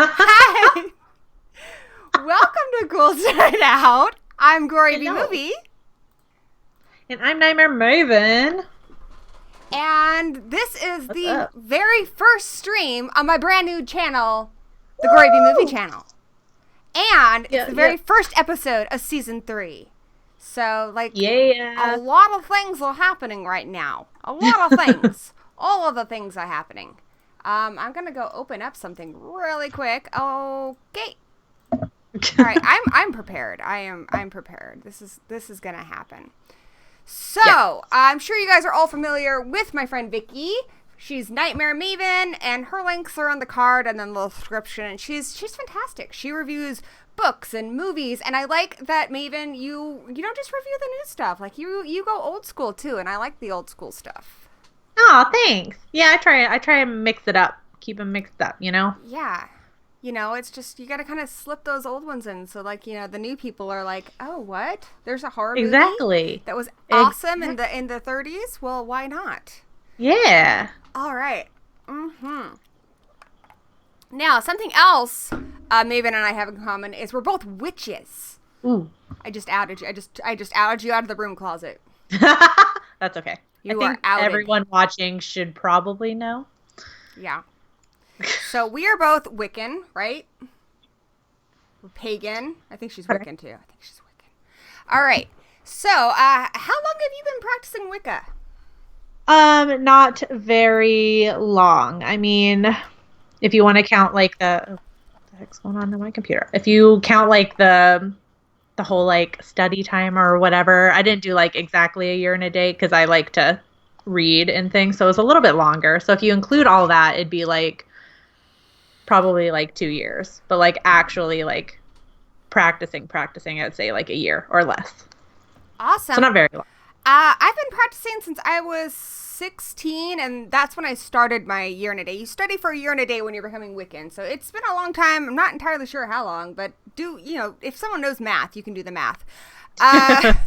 Hi! Welcome to Ghouls Night Out. I'm Gory B Movie. And I'm Nightmare Maven. And this is the very first stream on my brand new channel, the Gory B Movie channel. And it's the very first episode of season 3. So, a lot of things are happening right now. A lot of things. All of the things are happening. I'm gonna go open up something really quick. Okay. All right, I'm prepared. I'm prepared. This is gonna happen. So I'm sure you guys are all familiar with my friend Vicky. She's Nightmare Maven, and her links are on the card and then the description. And she's fantastic. She reviews books and movies, and I like that Maven. You don't just review the new stuff. Like you go old school too, and I like the old school stuff. Oh, thanks. Yeah, I try and mix it up. Keep them mixed up, you know? Yeah. It's just, you gotta kind of slip those old ones in. So, the new people are like, oh, what? There's a horror movie that was awesome in the 30s? Well, why not? Yeah. All right. Mm-hmm. Now, something else Maven and I have in common is we're both witches. Ooh. I just outed you. I just outed you out of the broom closet. That's okay. You I think are outed. Everyone watching should probably know. Yeah. So we are both Wiccan, right? We're pagan. I think she's Wiccan too. I think she's Wiccan. All right. So, how long have you been practicing Wicca? Not very long. I mean, if you want to count what the heck's going on my computer? If you count the whole study time or whatever, I didn't do exactly a year and a day because I like to read and things, so it's a little bit longer. So if you include all that, it'd be probably 2 years, but actually practicing, I'd say a year or less. Awesome. So not very long. I've been practicing since I was 16, and that's when I started my year and a day. You study for a year and a day when you're becoming Wiccan, so it's been a long time. I'm not entirely sure how long, but if someone knows math, you can do the math. It's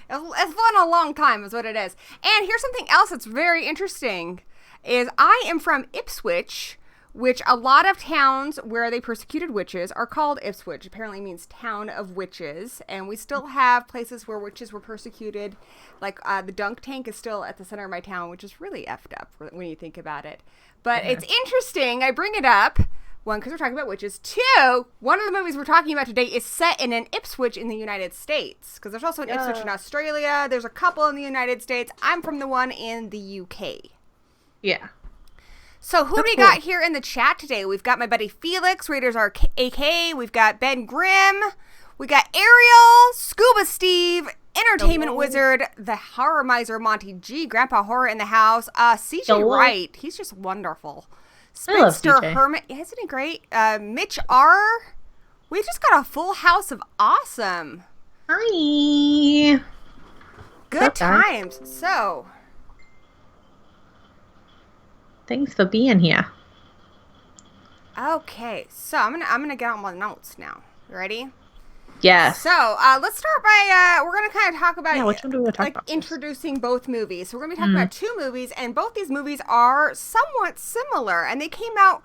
been a long time is what it is. And here's something else that's very interesting, is I am from Ipswich, which a lot of towns where they persecuted witches are called Ipswich. Apparently means town of witches. And we still have places where witches were persecuted. The dunk tank is still at the center of my town, which is really effed up when you think about it. But it's interesting. I bring it up. One, because we're talking about witches. Two, one of the movies we're talking about today is set in an Ipswich in the United States. Because there's also an Ipswich in Australia. There's a couple in the United States. I'm from the one in the UK. Yeah. So who do we got here in the chat today? We've got my buddy Felix, Raiders AK. We've got Ben Grimm. We got Ariel, Scuba Steve, Entertainment Wizard, the Horror Miser Monty G, Grandpa Horror in the house, CJ Wright. He's just wonderful. Spinster Hermit, isn't he great? Mitch R. We just got a full house of awesome. Hi. Good times. So, thanks for being here. Okay, so I'm gonna get on my notes now. You ready? Yes. So let's start by we're gonna kind of talk about which one do we talk about introducing both movies. So we're gonna be talking about 2 movies, and both these movies are somewhat similar, and they came out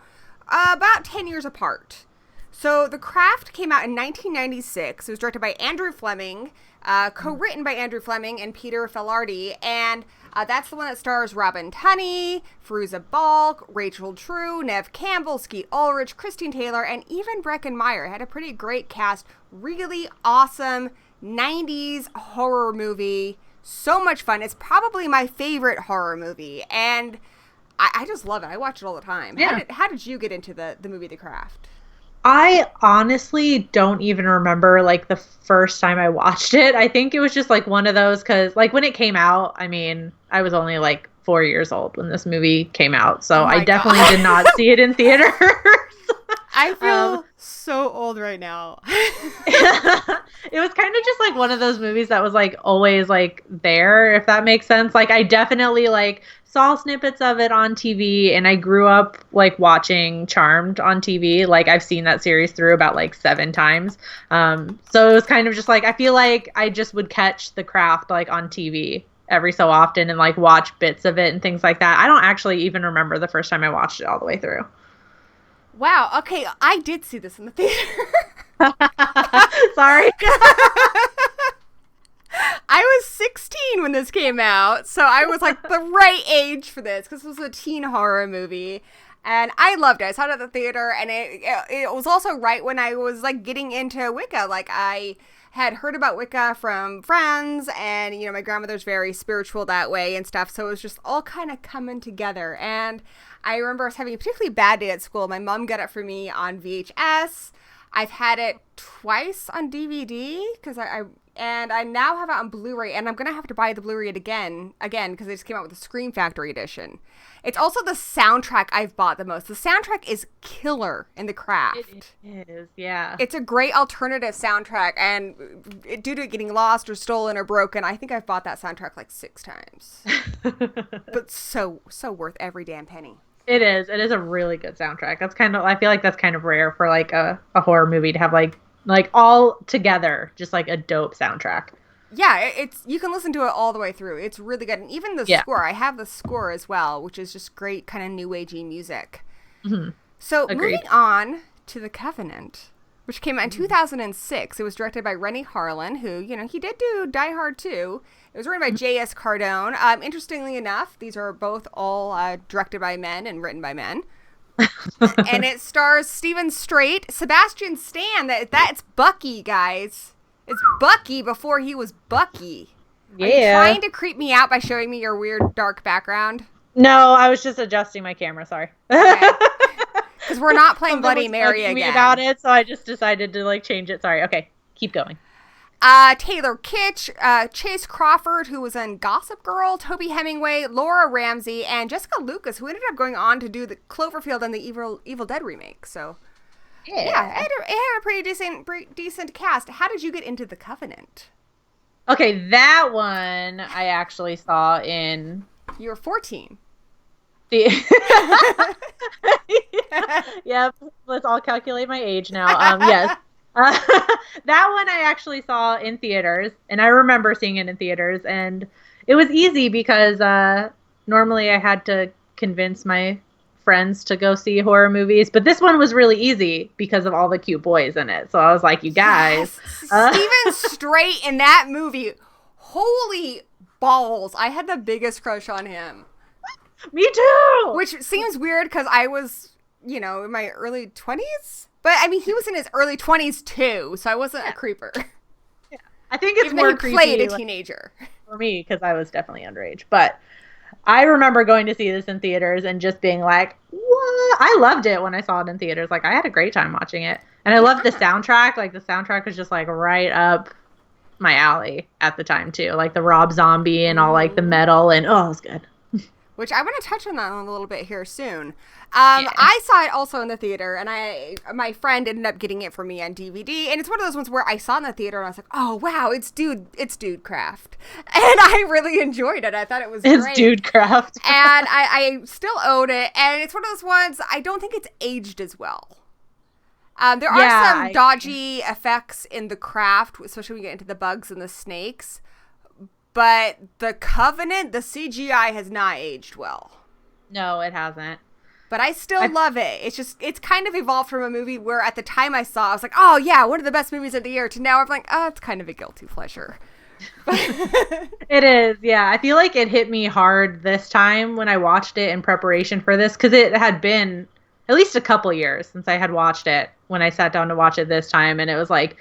about 10 years apart. So The Craft came out in 1996. It was directed by Andrew Fleming, co-written by Andrew Fleming and Peter Filardi, and that's the one that stars Robin Tunney, Fairuza Balk, Rachel True, Nev Campbell, Skeet Ulrich, Christine Taylor, and even Breckin Meyer. It had a pretty great cast. Really awesome 90s horror movie. So much fun. It's probably my favorite horror movie, and I just love it. I watch it all the time. Yeah. How did you get into the movie The Craft? I honestly don't even remember the first time I watched it. I think it was just one of those, because when it came out, I mean, I was only 4 years old when this movie came out, so I definitely did not see it in theaters. I feel so old right now. It was kind of just one of those movies that was always there, if that makes sense. I definitely saw snippets of it on TV, and I grew up watching Charmed on TV. I've seen that series through about 7 times. So it was kind of just I feel I just would catch The Craft on TV every so often and watch bits of it and things like that. I don't actually even remember the first time I watched it all the way through. Wow. Okay, I did see this in the theater. Sorry. I was 16 when this came out, so I was like the right age for this because this was a teen horror movie. And I loved it. I saw it at the theater, and it was also right when I was like getting into Wicca. Like I had heard about Wicca from friends, and you know my grandmother's very spiritual that way and stuff. So it was just all kind of coming together. And I remember I was having a particularly bad day at school. My mom got it for me on VHS. I've had it twice on DVD because I now have it on Blu-ray, and I'm gonna have to buy the Blu-ray again because they just came out with the Scream Factory edition. It's also the soundtrack I've bought the most. The soundtrack is killer in The Craft. It is, yeah. It's a great alternative soundtrack, and due to it getting lost or stolen or broken, I think I've bought that soundtrack like 6 times. But so worth every damn penny. It is. It is a really good soundtrack. I feel like that's kind of rare for like a horror movie to have like all together, just like a dope soundtrack. Yeah, you can listen to it all the way through. It's really good. And even the score, I have the score as well, which is just great kind of new agey music. Mm-hmm. So Agreed. Moving on to The Covenant, which came out in 2006. It was directed by Rennie Harlin, who, you know, he did do Die Hard 2. It was written by J.S. Cardone. Interestingly enough, these are both all directed by men and written by men. And it stars Stephen Strait, Sebastian Stan. That's Bucky, guys. It's Bucky before he was Bucky. Yeah. Are you trying to creep me out by showing me your weird dark background? No, I was just adjusting my camera. Sorry. Okay. Because we're not playing Bloody Mary again. Me about it, so I just decided to like change it. Sorry. Okay, keep going. Taylor Kitsch, Chase Crawford, who was in Gossip Girl, Toby Hemingway, Laura Ramsey, and Jessica Lucas, who ended up going on to do the Cloverfield and the Evil Dead remake. So, yeah, it had a pretty decent cast. How did you get into The Covenant? Okay, that one I actually saw in... You were 14. Yep, let's all calculate my age now. Yes. That one I actually saw in theaters, and I remember seeing it in theaters, and it was easy because normally I had to convince my friends to go see horror movies, but this one was really easy because of all the cute boys in it. So I was like, you guys. Yes. Stephen Strait in that movie, holy balls, I had the biggest crush on him. Me too! Which seems weird because I was, you know, in my early 20s. But, I mean, he was in his early 20s, too, so I wasn't a creeper. Yeah. I think it's even more though he creepy played a teenager. For me, because I was definitely underage. But I remember going to see this in theaters and just being like, what? I loved it when I saw it in theaters. Like, I had a great time watching it. And I loved the soundtrack. Like, the soundtrack was just, like, right up my alley at the time, too. Like, the Rob Zombie and all, like, the metal. And, oh, it was good. Which I want to touch on that a little bit here soon. I saw it also in the theater, and my friend ended up getting it for me on DVD. And it's one of those ones where I saw it in the theater, and I was like, "Oh wow, it's Dudecraft," and I really enjoyed it. I thought it was great. It's Dudecraft, and I still own it. And it's one of those ones I don't think it's aged as well. There are some dodgy effects in The Craft, especially when you get into the bugs and the snakes. But The Covenant, the CGI has not aged well. No, it hasn't. But I still love it. It's kind of evolved from a movie where at the time I saw, I was like, oh yeah, one of the best movies of the year, to now I'm like, oh, it's kind of a guilty pleasure. It is, yeah. I feel like it hit me hard this time when I watched it in preparation for this, because it had been at least a couple years since I had watched it when I sat down to watch it this time, and it was like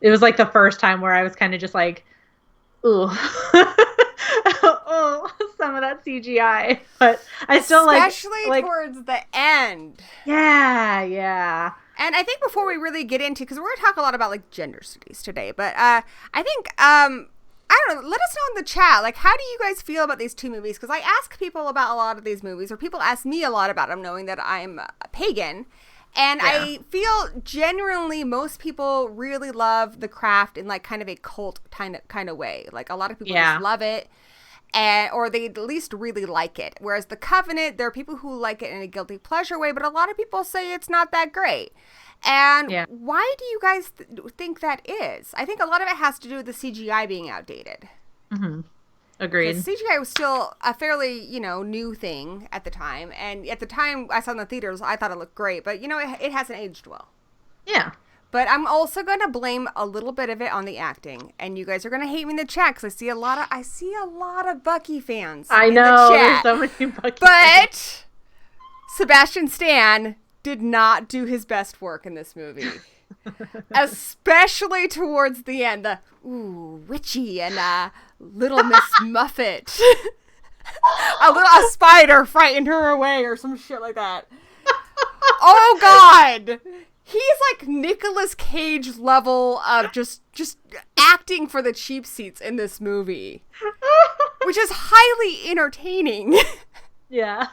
the first time where I was kind of just like, ooh. Oh, some of that CGI. But I still especially towards the end. Yeah. And I think before we really get into, because we're going to talk a lot about like gender studies today, but I think, I don't know, let us know in the chat, like, how do you guys feel about these two movies? Because I ask people about a lot of these movies, or people ask me a lot about them, knowing that I'm a pagan. And yeah. I feel genuinely most people really love The Craft in like kind of a cult kind of way. Like a lot of people just love it, or they at least really like it. Whereas The Covenant, there are people who like it in a guilty pleasure way, but a lot of people say it's not that great. And why do you guys think that is? I think a lot of it has to do with the CGI being outdated. Mm-hmm. Agreed. Because CGI was still a fairly, new thing at the time. And at the time I saw it in the theaters, I thought it looked great. But, it hasn't aged well. Yeah. But I'm also going to blame a little bit of it on the acting. And you guys are going to hate me in the chat because I see a lot of Bucky fans. I know. There's so many Bucky fans. But Sebastian Stan did not do his best work in this movie. Especially towards the end. The, witchy and little Miss Muffet. a spider frightened her away or some shit like that. Oh, God. He's like Nicolas Cage level of just acting for the cheap seats in this movie, which is highly entertaining. Yeah.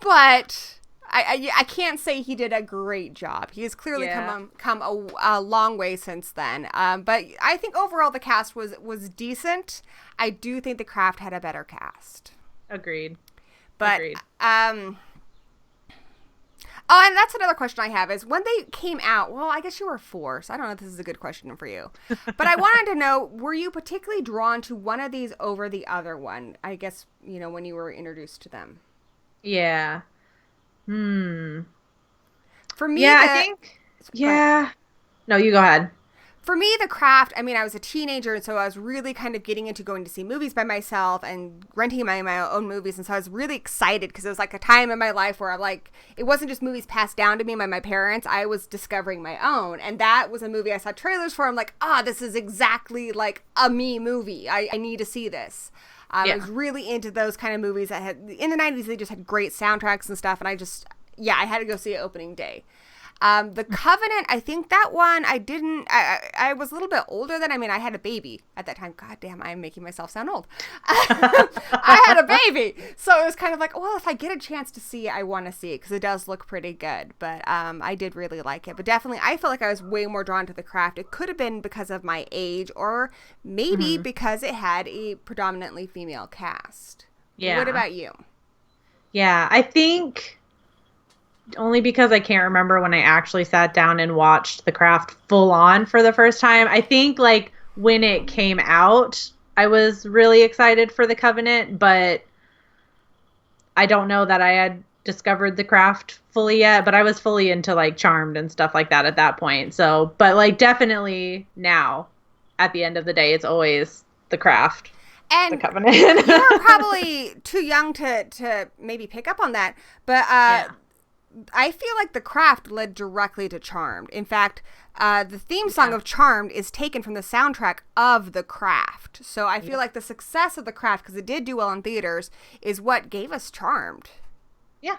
But I can't say he did a great job. He has clearly come a long way since then. But I think overall the cast was decent. I do think the craft had a better cast. Agreed. But oh, and that's another question I have is when they came out, well, I guess you were 4, so I don't know if this is a good question for you. But I wanted to know, were you particularly drawn to one of these over the other one? I guess, when you were introduced to them. Yeah. For me, I think, yeah. No, you go ahead. For me, the craft, I was a teenager, and so I was really kind of getting into going to see movies by myself and renting my own movies, and so I was really excited because it was like a time in my life where it wasn't just movies passed down to me by my parents, I was discovering my own, and that was a movie I saw trailers for. I'm like, this is exactly like a me movie. I need to see this. I was really into those kind of movies that had, in the 90s, they just had great soundtracks and stuff, and I had to go see it opening day. The Covenant, I think that one, I was a little bit older then. I had a baby at that time. God damn, I'm making myself sound old. I had a baby. So it was kind of like, well, if I get a chance to see it, I want to see it because it does look pretty good. But I did really like it. But definitely, I feel like I was way more drawn to the craft. It could have been because of my age or maybe because it had a predominantly female cast. Yeah. What about you? Yeah, I think... only because I can't remember when I actually sat down and watched The Craft full on for the first time. I think when it came out, I was really excited for The Covenant, but I don't know that I had discovered The Craft fully yet, but I was fully into Charmed and stuff like that at that point. So, but definitely now at the end of the day, it's always The Craft. And The Covenant. You were probably too young to maybe pick up on that, but I feel like The Craft led directly to Charmed. In fact, the theme song of Charmed is taken from the soundtrack of The Craft. So I feel like the success of The Craft, because it did do well in theaters, is what gave us Charmed. Yeah.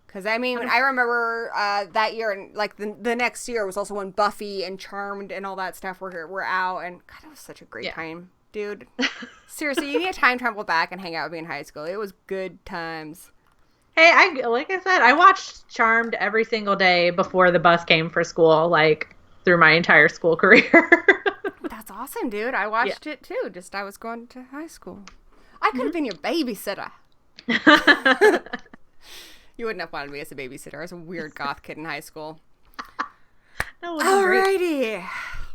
Because, I remember that year, and the next year was also when Buffy and Charmed and all that stuff were out. And, God, it was such a great time, dude. Seriously, you need to time travel back and hang out with me in high school. It was good times. Hey, like I said, I watched Charmed every single day before the bus came for school, through my entire school career. That's awesome, dude. I watched it too. I was going to high school. I could have been your babysitter. You wouldn't have wanted me as a babysitter. I was a weird goth kid in high school. No,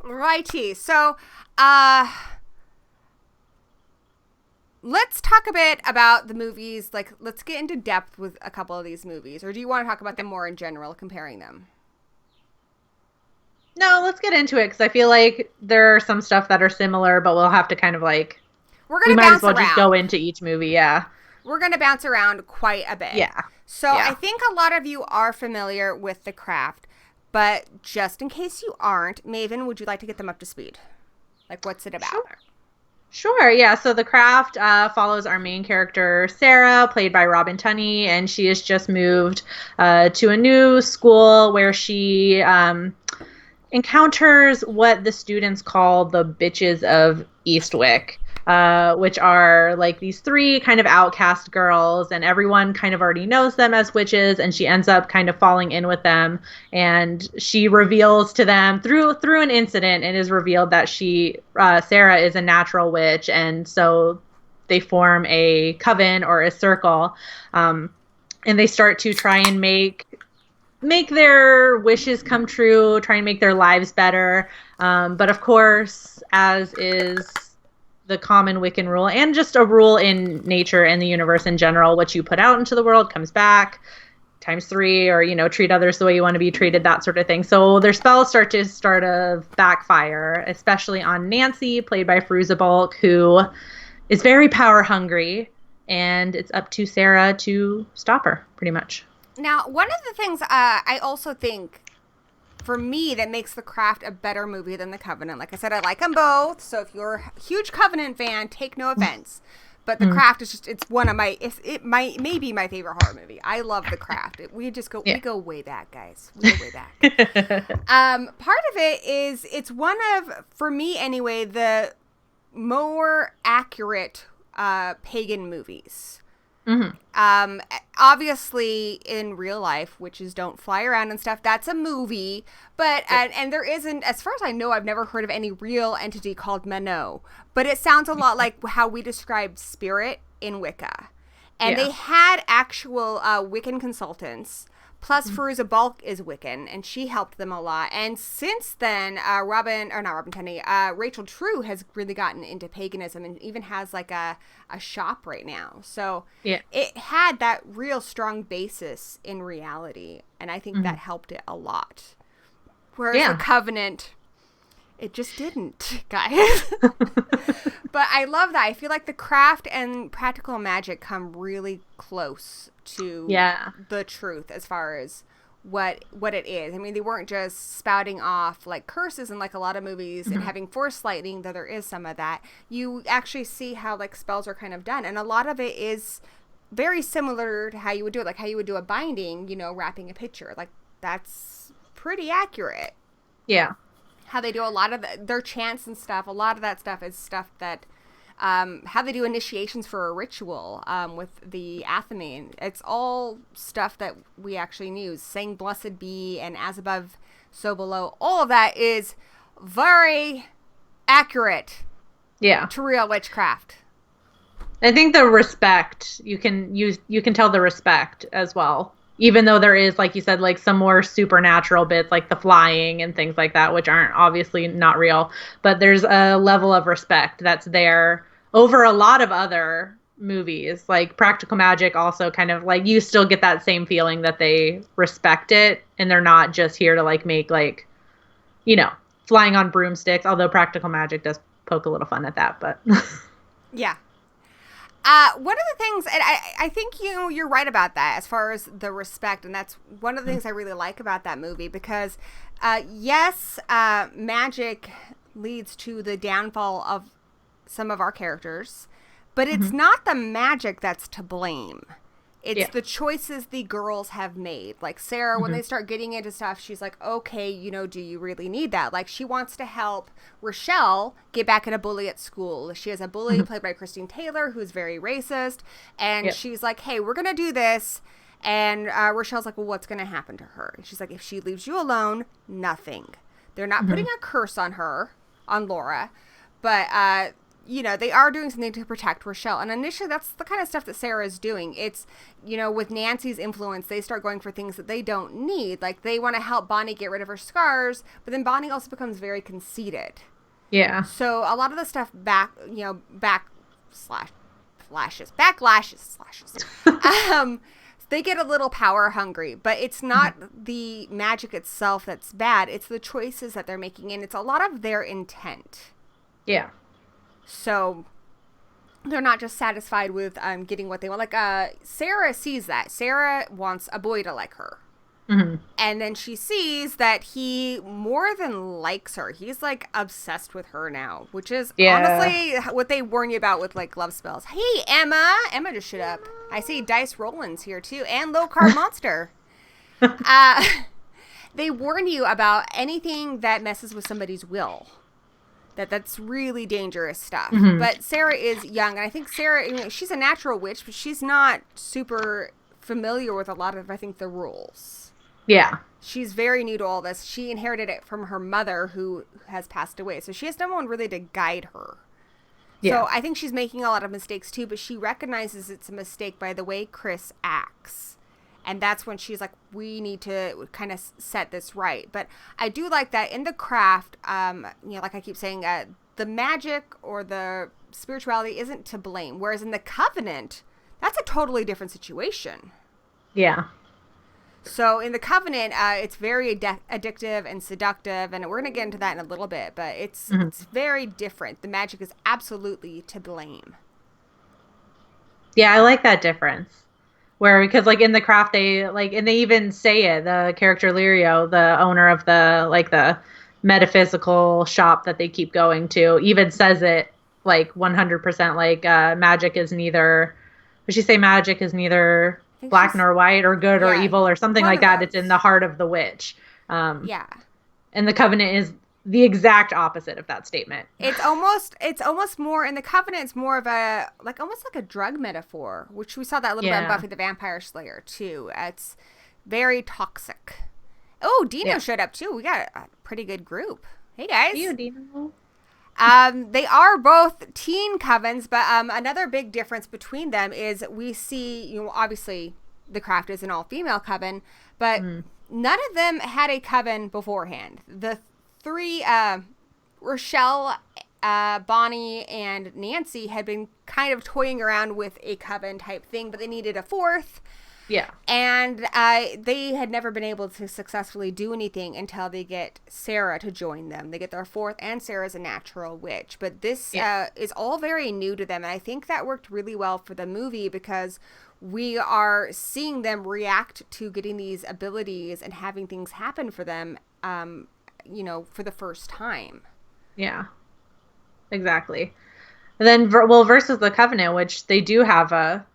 Righty. So, let's talk a bit about the movies. Let's get into depth with a couple of these movies. Or do you want to talk about them more in general, comparing them? No, let's get into it, because I feel like there are some stuff that are similar, but we'll have to kind of we might as well just go into each movie, yeah. We're going to bounce around quite a bit. Yeah. So I think a lot of you are familiar with The Craft, but just in case you aren't, Maven, would you like to get them up to speed? What's it about? Sure, yeah. So The Craft follows our main character, Sarah, played by Robin Tunney, and she has just moved to a new school where she encounters what the students call the Bitches of Eastwick, which are these 3 kind of outcast girls, and everyone kind of already knows them as witches, and she ends up kind of falling in with them, and she reveals to them through an incident, it is revealed that Sarah is a natural witch, and so they form a coven or a circle, and they start to try and make their wishes come true, try and make their lives better, but of course, as is the common Wiccan rule, and just a rule in nature and the universe in general. What you put out into the world comes back times 3, or, you know, treat others the way you want to be treated, that sort of thing. So their spells start to backfire, especially on Nancy, played by Fruza Bulk, who is very power hungry, and it's up to Sarah to stop her, pretty much. Now, one of the things I also think, for me, that makes The Craft a better movie than The Covenant. Like I said, I like them both. So if you're a huge Covenant fan, take no offense. But The Craft is just, it's one of my, it might, maybe my favorite horror movie. I love The Craft. We go way back, guys. We go way back. Part of it is, it's one of, for me anyway, the more accurate pagan movies. Obviously in real life, witches don't fly around and stuff. That's a movie, but and there isn't, as far as I know, I've never heard of any real entity called Mano. But it sounds a lot like how we described spirit in Wicca, and they had actual Wiccan consultants. Plus, Fruza Bulk is Wiccan, and she helped them a lot. And since then, Rachel True has really gotten into paganism and even has like a shop right now. So it had that real strong basis in reality, and I think that helped it a lot. Whereas the Covenant, it just didn't, guys. But I love that. I feel like The Craft and Practical Magic come really close to the truth as far as what it is. I mean, they weren't just spouting off like curses in like a lot of movies and having force lightning, though there is some of that. You actually see how like spells are kind of done, and a lot of it is very similar to how you would do it, like how you would do a binding, you know, wrapping a picture. Like that's pretty accurate. Yeah. How they do a lot of their chants and stuff. A lot of that stuff is stuff that how they do initiations for a ritual with the Athame. It's all stuff that we actually knew. Saying blessed be and as above, so below. All of that is very accurate to real witchcraft. I think the respect, you can tell the respect as well. Even though there is, like you said, like some more supernatural bits, like the flying and things like that, which aren't obviously not real, but there's a level of respect that's there over a lot of other movies. Like Practical Magic also kind of like, you still get that same feeling that they respect it and they're not just here to like make like, you know, flying on broomsticks, although Practical Magic does poke a little fun at that, but yeah. One of the things, and I think you're right about that as far as the respect, and that's one of the things I really like about that movie, because magic leads to the downfall of some of our characters, but it's not the magic that's to blame. It's the choices the girls have made. Like Sarah, when they start getting into stuff, she's like, okay, you know, do you really need that? Like she wants to help Rochelle get back at a bully at school. She has a bully played by Christine Taylor who's very racist. And she's like, hey, we're going to do this. And Rochelle's like, well, what's going to happen to her? And she's like, if she leaves you alone, nothing. They're not putting a curse on her, on Laura. But, you know, they are doing something to protect Rochelle. And initially, that's the kind of stuff that Sarah is doing. It's, you know, with Nancy's influence, they start going for things that they don't need. Like, they want to help Bonnie get rid of her scars, but then Bonnie also becomes very conceited. Yeah. So a lot of the stuff they get a little power hungry, but it's not the magic itself that's bad. It's the choices that they're making, and it's a lot of their intent. Yeah. So they're not just satisfied with getting what they want. Like Sarah sees that. Sarah wants a boy to like her. And then she sees that he more than likes her. He's like obsessed with her now, which is honestly what they warn you about with like love spells. Hey, Emma. Emma just showed up. I see Dice Rollins here too, and Low Card Monster. They warn you about anything that messes with somebody's will. That's really dangerous stuff. But Sarah is young, and I think Sarah, you know, she's a natural witch, but she's not super familiar with a lot of, I think, the rules. Yeah. She's very new to all this. She inherited it from her mother, who has passed away. So she has no one really to guide her. Yeah. So I think she's making a lot of mistakes too, but she recognizes it's a mistake by the way Chris acts. And that's when she's like, we need to kind of set this right. But I do like that in The Craft, you know, like I keep saying, the magic or the spirituality isn't to blame. Whereas in the Covenant, that's a totally different situation. Yeah. So in the Covenant, it's very addictive and seductive, and we're going to get into that in a little bit, but it's very different. The magic is absolutely to blame. Yeah, I like that difference. Because like in the craft, they like, and they even say it, the character Lirio, the owner of the metaphysical shop that they keep going to, even says it like 100%, like magic is neither, would she say magic is neither black nor white or good or evil or something like that. It's in the heart of the witch. Yeah. And the Covenant is the exact opposite of that statement. It's almost more in the Covenant. It's more of a almost like a drug metaphor, which we saw that a little bit in Buffy the Vampire Slayer too. It's very toxic. Oh, Dino showed up too. We got a pretty good group. Hey guys. You, Dino. They are both teen covens, but another big difference between them is we see, obviously the craft is an all-female coven, but none of them had a coven beforehand. The three, Rochelle, Bonnie, and Nancy had been kind of toying around with a coven type thing, but they needed a fourth. Yeah. And they had never been able to successfully do anything until they get Sarah to join them. They get their fourth, and Sarah's a natural witch. But this is all very new to them. And I think that worked really well for the movie because we are seeing them react to getting these abilities and having things happen for them, for the first time. Yeah. Exactly. And then, versus the Covenant, which they do have a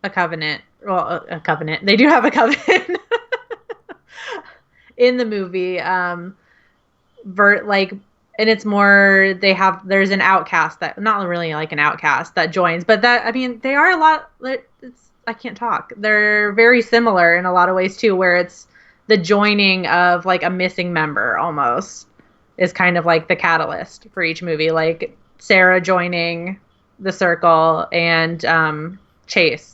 covenant. Well, a covenant. They do have a coven in the movie. And it's more, there's an outcast that, not really like an outcast that joins, but they are a lot, I can't talk. They're very similar in a lot of ways too, where it's the joining of like a missing member almost is kind of like the catalyst for each movie. Like Sarah joining the circle and Chase.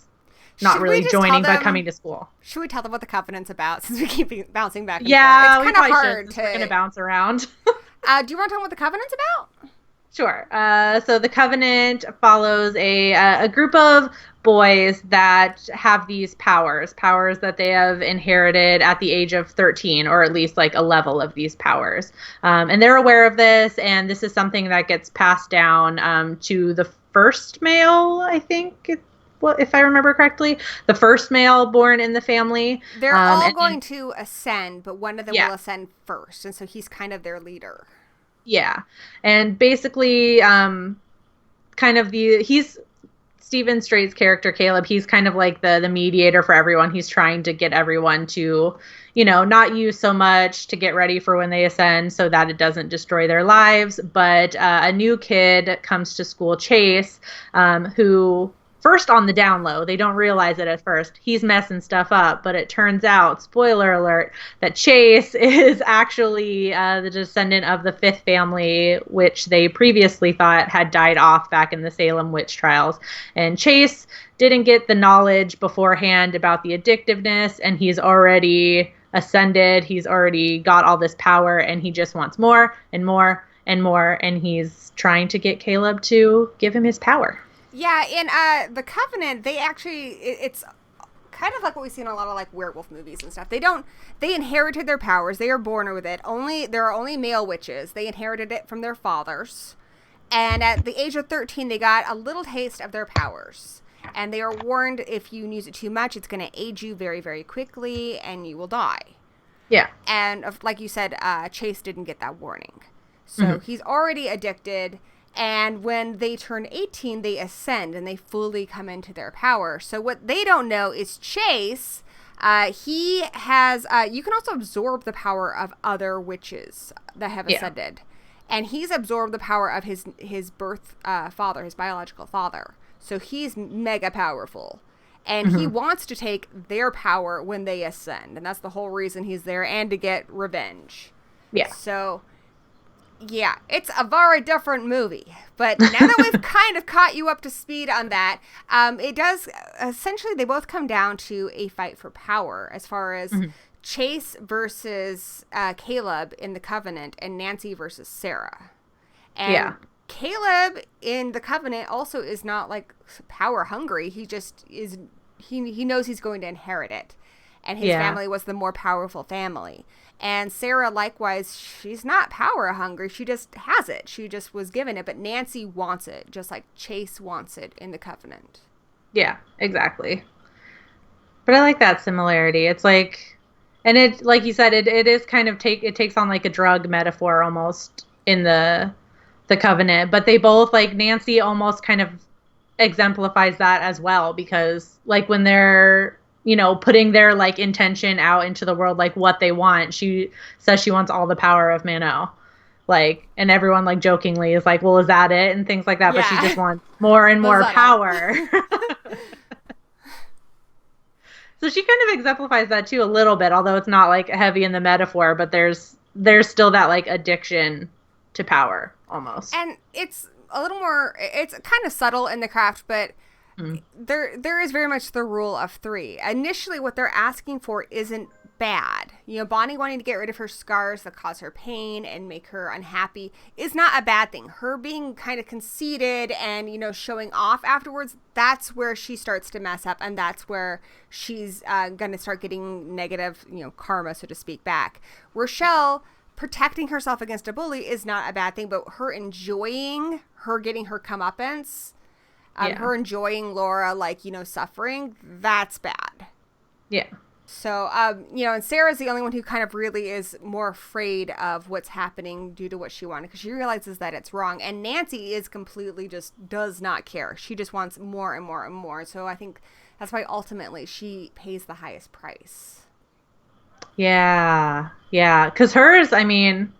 Not really joining, but coming to school. Should we tell them what the Covenant's about since we keep bouncing back and forth? Yeah, it's kind of hard to... We're going to bounce around. Do you want to tell them what the Covenant's about? Sure. So the Covenant follows a group of boys that have these powers that they have inherited at the age of 13, or at least like a level of these powers. And they're aware of this, and this is something that gets passed down to the first male, I think if I remember correctly, the first male born in the family. They're all going to ascend, but one of them will ascend first. And so he's kind of their leader. Yeah. And basically, he's Stephen Straight's character, Caleb. He's kind of like the mediator for everyone. He's trying to get everyone to, not use so much to get ready for when they ascend so that it doesn't destroy their lives. But a new kid comes to school, Chase, who... First, on the down low, they don't realize it at first. He's messing stuff up, but it turns out, spoiler alert, that Chase is actually the descendant of the fifth family, which they previously thought had died off back in the Salem witch trials. And Chase didn't get the knowledge beforehand about the addictiveness, and he's already ascended. He's already got all this power, and he just wants more and more and more, and he's trying to get Caleb to give him his power. Yeah, in the Covenant, they actually, it's kind of like what we see in a lot of like werewolf movies and stuff. They inherited their powers. They are born with it. There are only male witches. They inherited it from their fathers. And at the age of 13, they got a little taste of their powers. And they are warned if you use it too much, it's going to age you very, very quickly and you will die. Yeah. And like you said, Chase didn't get that warning. So he's already addicted. And when they turn 18, they ascend and they fully come into their power. So what they don't know is Chase, he has, you can also absorb the power of other witches that have ascended. And he's absorbed the power of his birth father, his biological father. So he's mega powerful. And he wants to take their power when they ascend. And that's the whole reason he's there, and to get revenge. Yeah. So... yeah, it's a very different movie. But now that we've kind of caught you up to speed on that, it does, essentially, they both come down to a fight for power as far as Chase versus Caleb in the Covenant and Nancy versus Sarah. And Caleb in the Covenant also is not like power hungry. He just is, he knows he's going to inherit it. And his family was the more powerful family. And Sarah, likewise, she's not power hungry. She just has it. She just was given it. But Nancy wants it, just like Chase wants it in the Covenant. Yeah, exactly. But I like that similarity. It's like, and it, like you said, it is kind of it takes on like a drug metaphor almost in the Covenant. But they both, like, Nancy almost kind of exemplifies that as well, because like when they're, you know, putting their like intention out into the world, like what they want, she says she wants all the power of Mano, like, and everyone like jokingly is like, well, is that it, and things like that. But she just wants more and more power. So she kind of exemplifies that too a little bit, although it's not like heavy in the metaphor, but there's still that like addiction to power almost. And it's a little more, it's kind of subtle in the craft, but there is very much the rule of three. Initially, what they're asking for isn't bad. You know, Bonnie wanting to get rid of her scars that cause her pain and make her unhappy is not a bad thing. Her being kind of conceited and, you know, showing off afterwards, that's where she starts to mess up, and that's where she's going to start getting negative, you know, karma, so to speak, back. Rochelle protecting herself against a bully is not a bad thing, but her enjoying her getting her comeuppance, her enjoying Laura, like, you know, suffering, that's bad. Yeah. So, you know, and Sarah's the only one who kind of really is more afraid of what's happening due to what she wanted, because she realizes that it's wrong. And Nancy is completely just does not care. She just wants more and more and more. So I think that's why ultimately she pays the highest price. Yeah. Yeah. Because hers, I mean,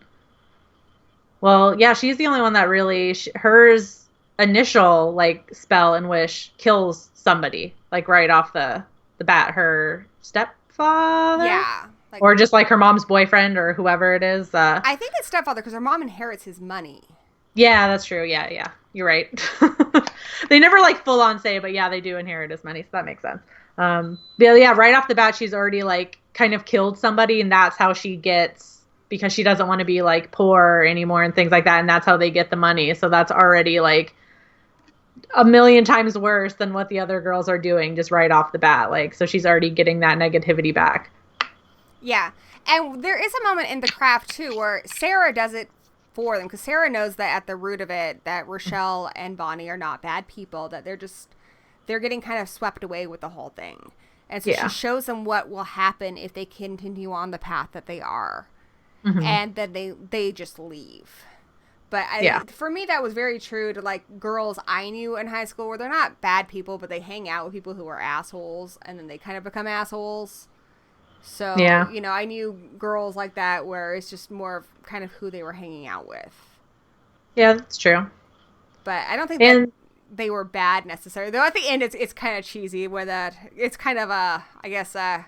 well, yeah, she's the only one that really, hers initial like spell and wish kills somebody like right off the bat. Her stepfather, like, or just like her mom's boyfriend or whoever it is. I think it's stepfather, because her mom inherits his money. Yeah, that's true. Yeah, you're right. They never like full on say, but yeah, they do inherit his money, so that makes sense. But yeah, right off the bat, she's already like kind of killed somebody, and that's how she gets, because she doesn't want to be like poor anymore and things like that, and that's how they get the money. So that's already like a million times worse than what the other girls are doing just right off the bat. Like, so she's already getting that negativity back. Yeah. And there is a moment in the craft too where Sarah does it for them, because Sarah knows that at the root of it that Rochelle and Bonnie are not bad people, that they're getting kind of swept away with the whole thing. And so she shows them what will happen if they continue on the path that they are. And then they just leave. But for me, that was very true to like girls I knew in high school, where they're not bad people, but they hang out with people who are assholes, and then they kind of become assholes. So, you know, I knew girls like that where it's just more of kind of who they were hanging out with. Yeah, that's true. But I don't think that they were bad necessarily. Though at the end, it's kind of cheesy with that. It's kind of I guess, I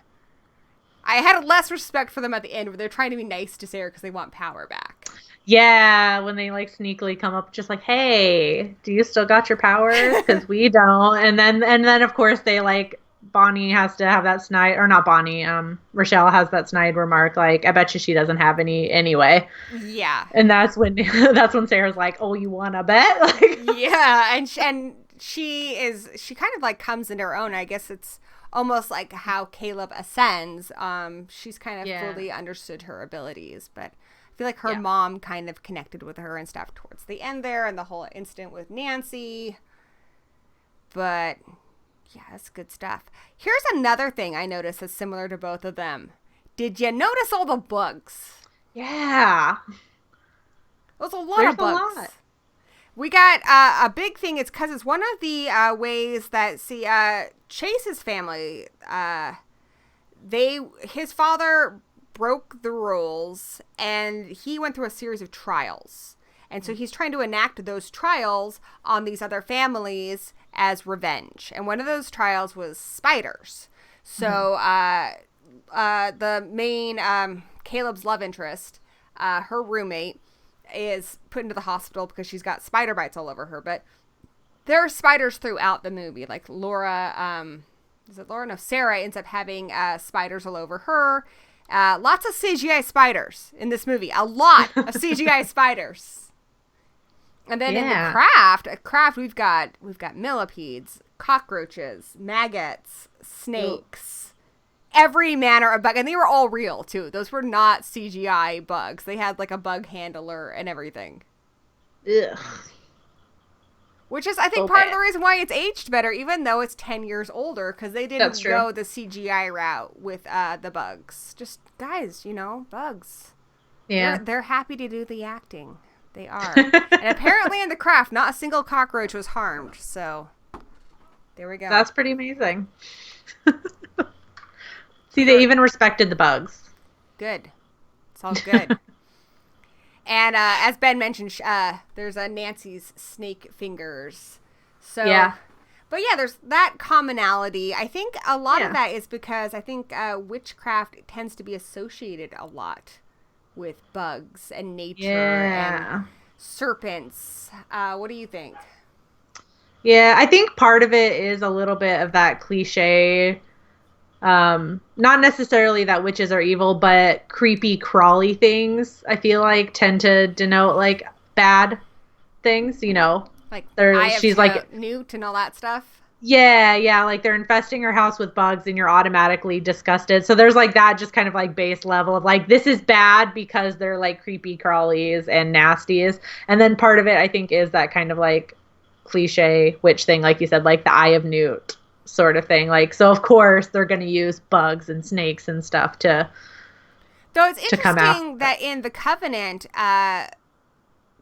had less respect for them at the end, where they're trying to be nice to Sarah because they want power back. Yeah, when they like sneakily come up just like, hey, do you still got your powers? Because we don't. And then of course they like, Bonnie has to have that snide, or not Bonnie, Rochelle has that snide remark like, I bet you she doesn't have any anyway. Yeah. And that's when Sarah's like, oh, you want to bet? Like, yeah, and she kind of like comes into her own. I guess it's almost like how Caleb ascends. She's kind of fully understood her abilities, but I feel like her mom kind of connected with her and stuff towards the end there, and the whole incident with Nancy. But yeah, it's good stuff. Here's another thing I noticed that's similar to both of them. Did you notice all the bugs? Yeah. There's a lot of bugs. We got a big thing. It's because it's one of the ways that, Chase's family, his father broke the rules, and he went through a series of trials. And so he's trying to enact those trials on these other families as revenge. And one of those trials was spiders. So the main Caleb's love interest, her roommate, is put into the hospital because she's got spider bites all over her. But there are spiders throughout the movie. Like Laura, Sarah ends up having spiders all over her. Lots of CGI spiders in this movie. A lot of CGI spiders. And then in the craft, we've got millipedes, cockroaches, maggots, snakes, every manner of bug, and they were all real too. Those were not CGI bugs. They had like a bug handler and everything. Ugh. Which is, I think, part of the reason why it's aged better, even though it's 10 years older, because they didn't go the CGI route with the bugs. Just, guys, bugs. Yeah. They're happy to do the acting. They are. And apparently in the craft, not a single cockroach was harmed. So, there we go. That's pretty amazing. See, they even respected the bugs. Good. It's all good. And as Ben mentioned, there's Nancy's snake fingers. So, yeah. But yeah, there's that commonality. I think a lot of that is because I think witchcraft tends to be associated a lot with bugs and nature and serpents. What do you think? Yeah, I think part of it is a little bit of that cliche. Not necessarily that witches are evil, but creepy, crawly things, I feel like, tend to denote, like, bad things, Like, she's like newt and all that stuff. Yeah, like, they're infesting her house with bugs and you're automatically disgusted. So there's, like, that just kind of, like, base level of, like, this is bad because they're, like, creepy crawlies and nasties. And then part of it, I think, is that kind of, like, cliche witch thing, like you said, like, the Eye of Newt sort of thing. Like, so of course they're going to use bugs and snakes and stuff to Though it's interesting that in the Covenant,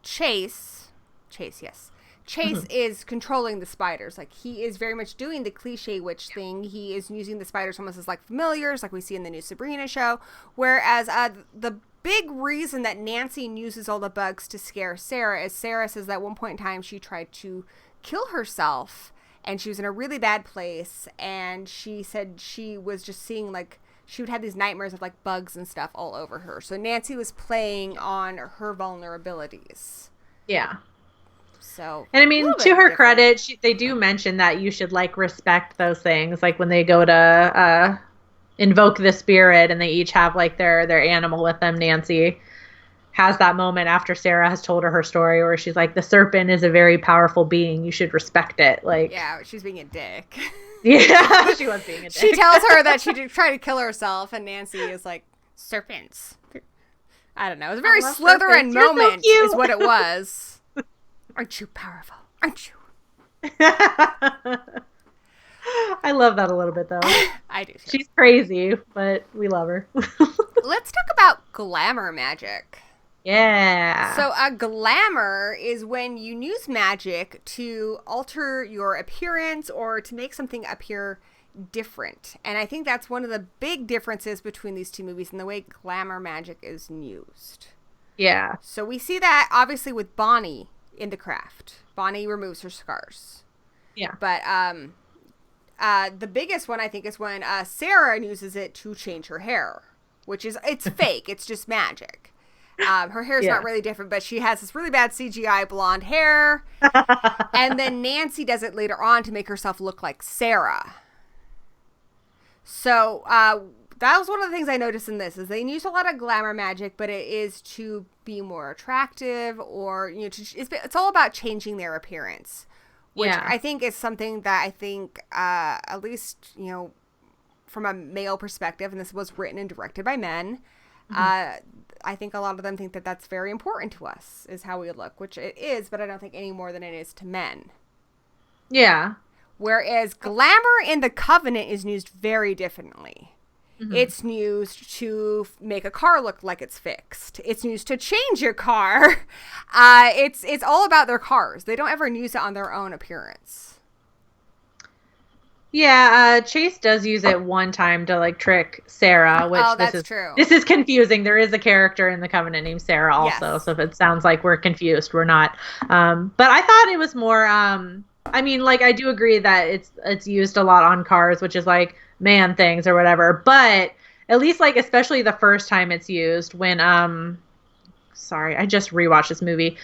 Chase is controlling the spiders. Like, he is very much doing the cliche witch thing. He is using the spiders almost as, like, familiars, like we see in the new Sabrina show. Whereas the big reason that Nancy uses all the bugs to scare Sarah is Sarah says that at one point in time she tried to kill herself. And she was in a really bad place, and she said she was just seeing, like, she would have these nightmares of, like, bugs and stuff all over her. So Nancy was playing on her vulnerabilities. Yeah. So, and I mean, to her credit, they do mention that you should, like, respect those things. Like, when they go to invoke the spirit, and they each have, like, their animal with them, Nancy has that moment after Sarah has told her story where she's like, the serpent is a very powerful being. You should respect it. Like, yeah, she's being a dick. Yeah, she was being a dick. She tells her that she did try to kill herself, and Nancy is like, serpents. I don't know. It was a very Slytherin moment is what it was. Aren't you powerful? Aren't you? I love that a little bit, though. I do, too. She's crazy, but we love her. Let's talk about glamour magic. Yeah. So a glamour is when you use magic to alter your appearance or to make something appear different. And I think that's one of the big differences between these two movies and the way glamour magic is used. Yeah. So we see that obviously with Bonnie in the craft. Bonnie removes her scars. Yeah. But the biggest one I think is when Sarah uses it to change her hair, which is, it's fake. It's just magic. Her hair's not really different, but she has this really bad CGI blonde hair. And then Nancy does it later on to make herself look like Sarah. So that was one of the things I noticed in this, is they use a lot of glamour magic, but it is to be more attractive, or, it's all about changing their appearance, which I think is something that I think, at least, from a male perspective, and this was written and directed by men, I think a lot of them think that that's very important to us, is how we look, which it is, but I don't think any more than it is to men. Yeah. Whereas glamour in the Covenant is used very differently. It's used to make a car look like it's fixed. It's used to change your car. It's all about their cars. They don't ever use it on their own appearance. Yeah, Chase does use it one time to, like, trick Sarah, which that's true. This is confusing. There is a character in the Covenant named Sarah also, so if it sounds like we're confused, we're not. But I thought it was more, I mean, like, I do agree that it's used a lot on cars, which is, like, man things or whatever, but at least, like, especially the first time it's used when, sorry, I just rewatched this movie.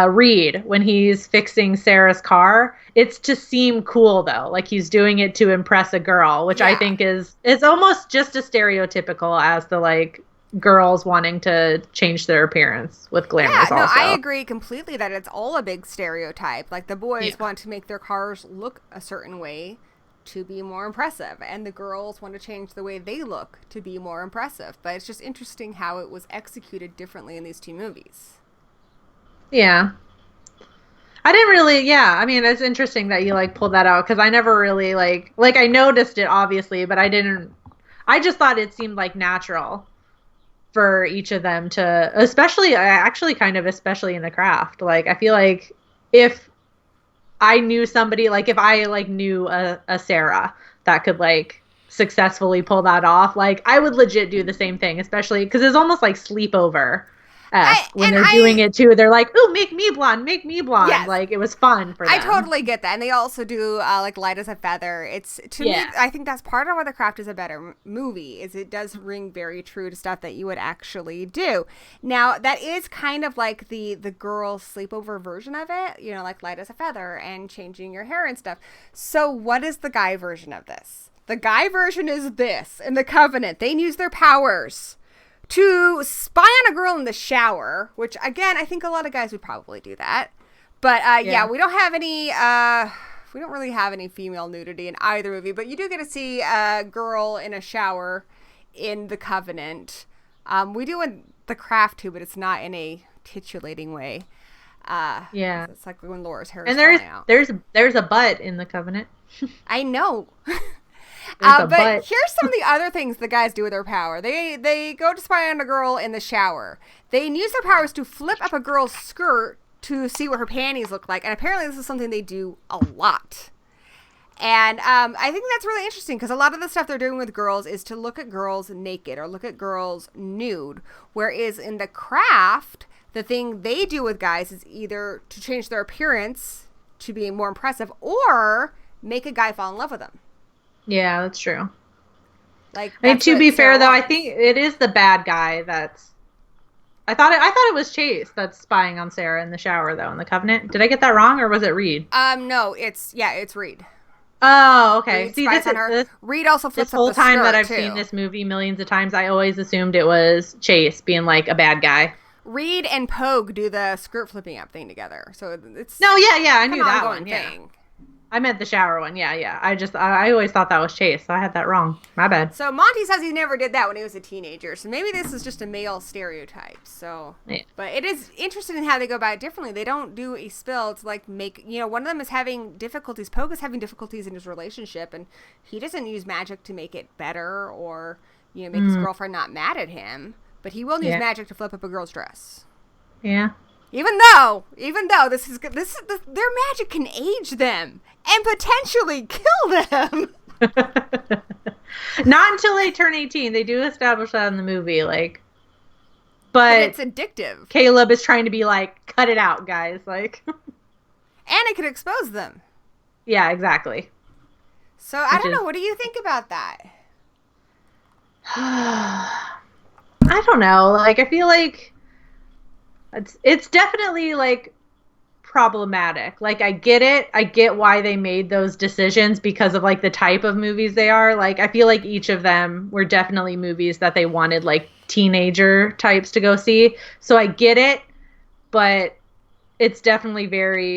Reed, when he's fixing Sarah's car, it's to seem cool, though. Like, he's doing it to impress a girl, which I think is almost just as stereotypical as the, like, girls wanting to change their appearance with glamours also. I agree completely that it's all a big stereotype. Like, the boys want to make their cars look a certain way to be more impressive, and the girls want to change the way they look to be more impressive. But it's just interesting how it was executed differently in these two movies. Yeah. I didn't really, I mean, it's interesting that you, like, pulled that out, because I never really, like, I noticed it, obviously, but I just thought it seemed, like, natural for each of them to, especially in the craft. Like, I feel like if I knew somebody, like, if I, like, knew a Sarah that could, like, successfully pull that off, like, I would legit do the same thing, especially because it's almost like sleepover. When they're doing it too, they're like, "Ooh, make me blonde." Yes. Like, it was fun for them. I totally get that, and they also do like light as a feather. It's me. I think that's part of why The Craft is a better movie. Is it does ring very true to stuff that you would actually do. Now, that is kind of like the girl sleepover version of it. You know, like light as a feather and changing your hair and stuff. So, what is the guy version of this? The guy version is this. In the Covenant, they use their powers to spy on a girl in the shower, which, again, I think a lot of guys would probably do that. But, we don't have any, we don't really have any female nudity in either movie, but you do get to see a girl in a shower in The Covenant. We do in The Craft, too, but it's not in a titulating way. It's like when Laura's hair is falling out. There's a butt in The Covenant. I know. But here's some of the other things the guys do with their power. They go to spy on a girl in the shower. They use their powers to flip up a girl's skirt to see what her panties look like. And apparently this is something they do a lot. And I think that's really interesting because a lot of the stuff they're doing with girls is to look at girls naked or look at girls nude. Whereas in The Craft, the thing they do with guys is either to change their appearance to be more impressive or make a guy fall in love with them. Yeah, that's true. Like, I mean, to be fair, though, I think it is the bad guy that's. I thought it was Chase that's spying on Sarah in the shower, though, in The Covenant. Did I get that wrong, or was it Reed? No, it's Reed. Oh, okay. Reed See, Reed also flips up the skirt, this whole time that I've seen this movie millions of times, I always assumed it was Chase being like a bad guy. Reed and Pogue do the skirt flipping up thing together, so it's. No, I knew that one. Thing. Yeah. I meant the shower one. Yeah. I always thought that was Chase, so I had that wrong. My bad. So Monty says he never did that when he was a teenager. So maybe this is just a male stereotype. So, But it is interesting in how they go about it differently. They don't do a spill to like make, one of them is having difficulties. Pogue is having difficulties in his relationship, and he doesn't use magic to make it better or, make his girlfriend not mad at him. But he will use magic to flip up a girl's dress. Yeah. Even though this is their magic can age them and potentially kill them. Not until they turn 18. They do establish that in the movie, but it's addictive. Caleb is trying to be like, cut it out, guys, like. And it could expose them. Yeah, exactly. So I don't know. What do you think about that? I don't know. Like, I feel like it's definitely like problematic. Like, I get it. I get why they made those decisions because of like the type of movies they are. Like, I feel like each of them were definitely movies that they wanted like teenager types to go see. So I get it, but it's definitely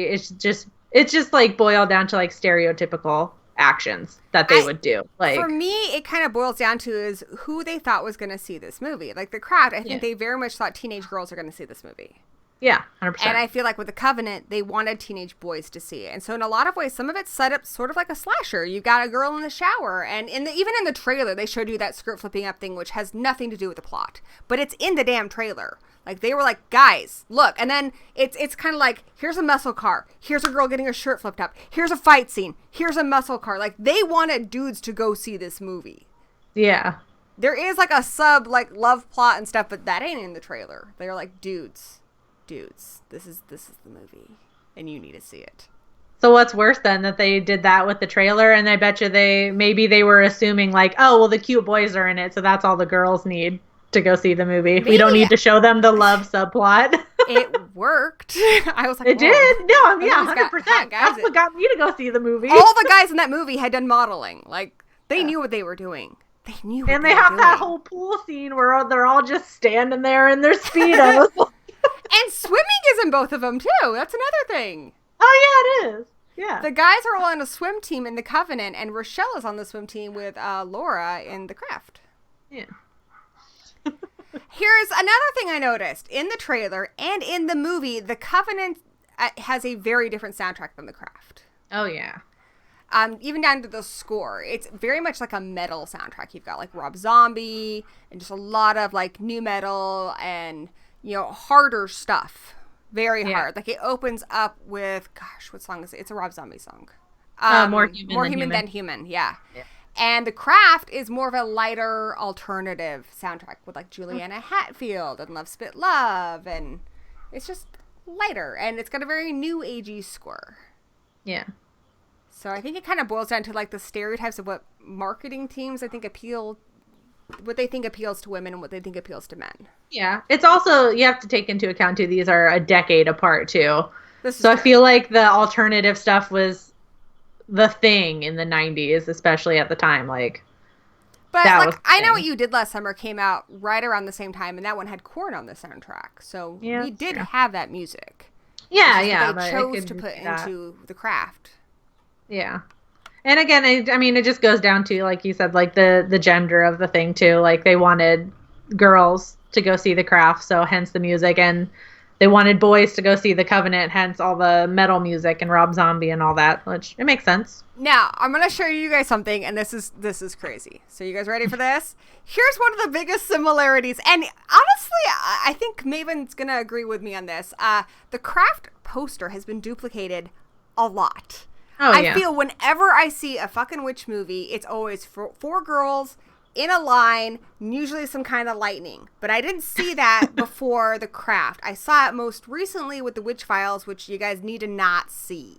it's just like boiled down to like stereotypical actions that they would do. Like, for me, it kind of boils down to is who they thought was going to see this movie. Like The Craft, I think they very much thought teenage girls are going to see this movie. Yeah, 100%. And I feel like with The Covenant, they wanted teenage boys to see it. And so in a lot of ways, some of it's set up sort of like a slasher. You got a girl in the shower. And even in the trailer, they showed you that skirt flipping up thing, which has nothing to do with the plot. But it's in the damn trailer. Like, they were like, guys, look. And then it's kind of like, here's a muscle car. Here's a girl getting her shirt flipped up. Here's a fight scene. Here's a muscle car. Like, they wanted dudes to go see this movie. Yeah. There is like a sub, like, love plot and stuff, but that ain't in the trailer. They're like, dudes, this is the movie, and you need to see it. So what's worse then, that they did that with the trailer, and I bet you they were assuming like, oh, well, the cute boys are in it, so that's all the girls need to go see the movie. Maybe. We don't need to show them the love subplot. It worked. I was like, it did. No, yeah, 100%. That's what got me to go see the movie. All the guys in that movie had done modeling. Like, they knew what they were doing. They knew what and they have that whole pool scene where they're all just standing there in their Speedos. And swimming is in both of them, too. That's another thing. Oh, yeah, it is. Yeah. The guys are all on a swim team in the Covenant, and Rochelle is on the swim team with Laura in the Craft. Yeah. Here's another thing I noticed. In the trailer and in the movie, the Covenant has a very different soundtrack than the Craft. Oh, yeah. Even down to the score. It's very much like a metal soundtrack. You've got, like, Rob Zombie and just a lot of, like, new metal and, you know, harder stuff. Very hard. Like, it opens up with, gosh, what song is it? It's a Rob Zombie song. More Human Than Human. Yeah. And The Craft is more of a lighter alternative soundtrack with, like, Juliana Hatfield and Love Spit Love. And it's just lighter. And it's got a very new agey score. Yeah. So I think it kind of boils down to, like, the stereotypes of what marketing teams, I think, what they think appeals to women and what they think appeals to men. Yeah. It's also, you have to take into account, too, these are a decade apart, too. So I true. feel like the alternative stuff was the thing in the 90s, especially at the time. Like, but, like, I Know What You Did Last Summer came out right around the same time, and that one had Korn on the soundtrack. So we did have that music. Yeah, yeah. They chose to put into The Craft. Yeah. And again, I mean, it just goes down to, like you said, like the gender of the thing, too. Like, they wanted girls to go see The Craft, so hence the music. And they wanted boys to go see The Covenant, hence all the metal music and Rob Zombie and all that, which it makes sense. Now, I'm going to show you guys something, and this is crazy. So you guys ready for this? Here's one of the biggest similarities. And honestly, I think Maven's going to agree with me on this. The Craft poster has been duplicated a lot. Oh, I feel whenever I see a fucking witch movie, it's always four girls in a line, usually some kind of lightning. But I didn't see that before The Craft. I saw it most recently with The Witch Files, which you guys need to not see.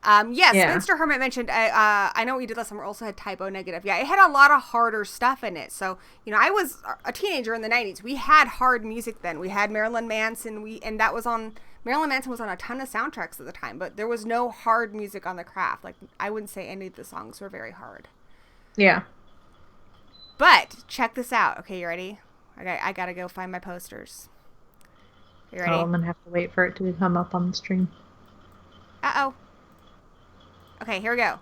Spinster Hermit mentioned, I Know What You Did Last Summer also had typo negative. Yeah, it had a lot of harder stuff in it. So, you know, I was a teenager in the 90s. We had hard music then. We had Marilyn Manson, Marilyn Manson was on a ton of soundtracks at the time, but there was no hard music on The Craft. Like, I wouldn't say any of the songs were very hard. Yeah. But check this out. Okay, you ready? I gotta go find my posters. You ready? Oh, I'm gonna have to wait for it to come up on the stream. Uh-oh. Okay, here we go.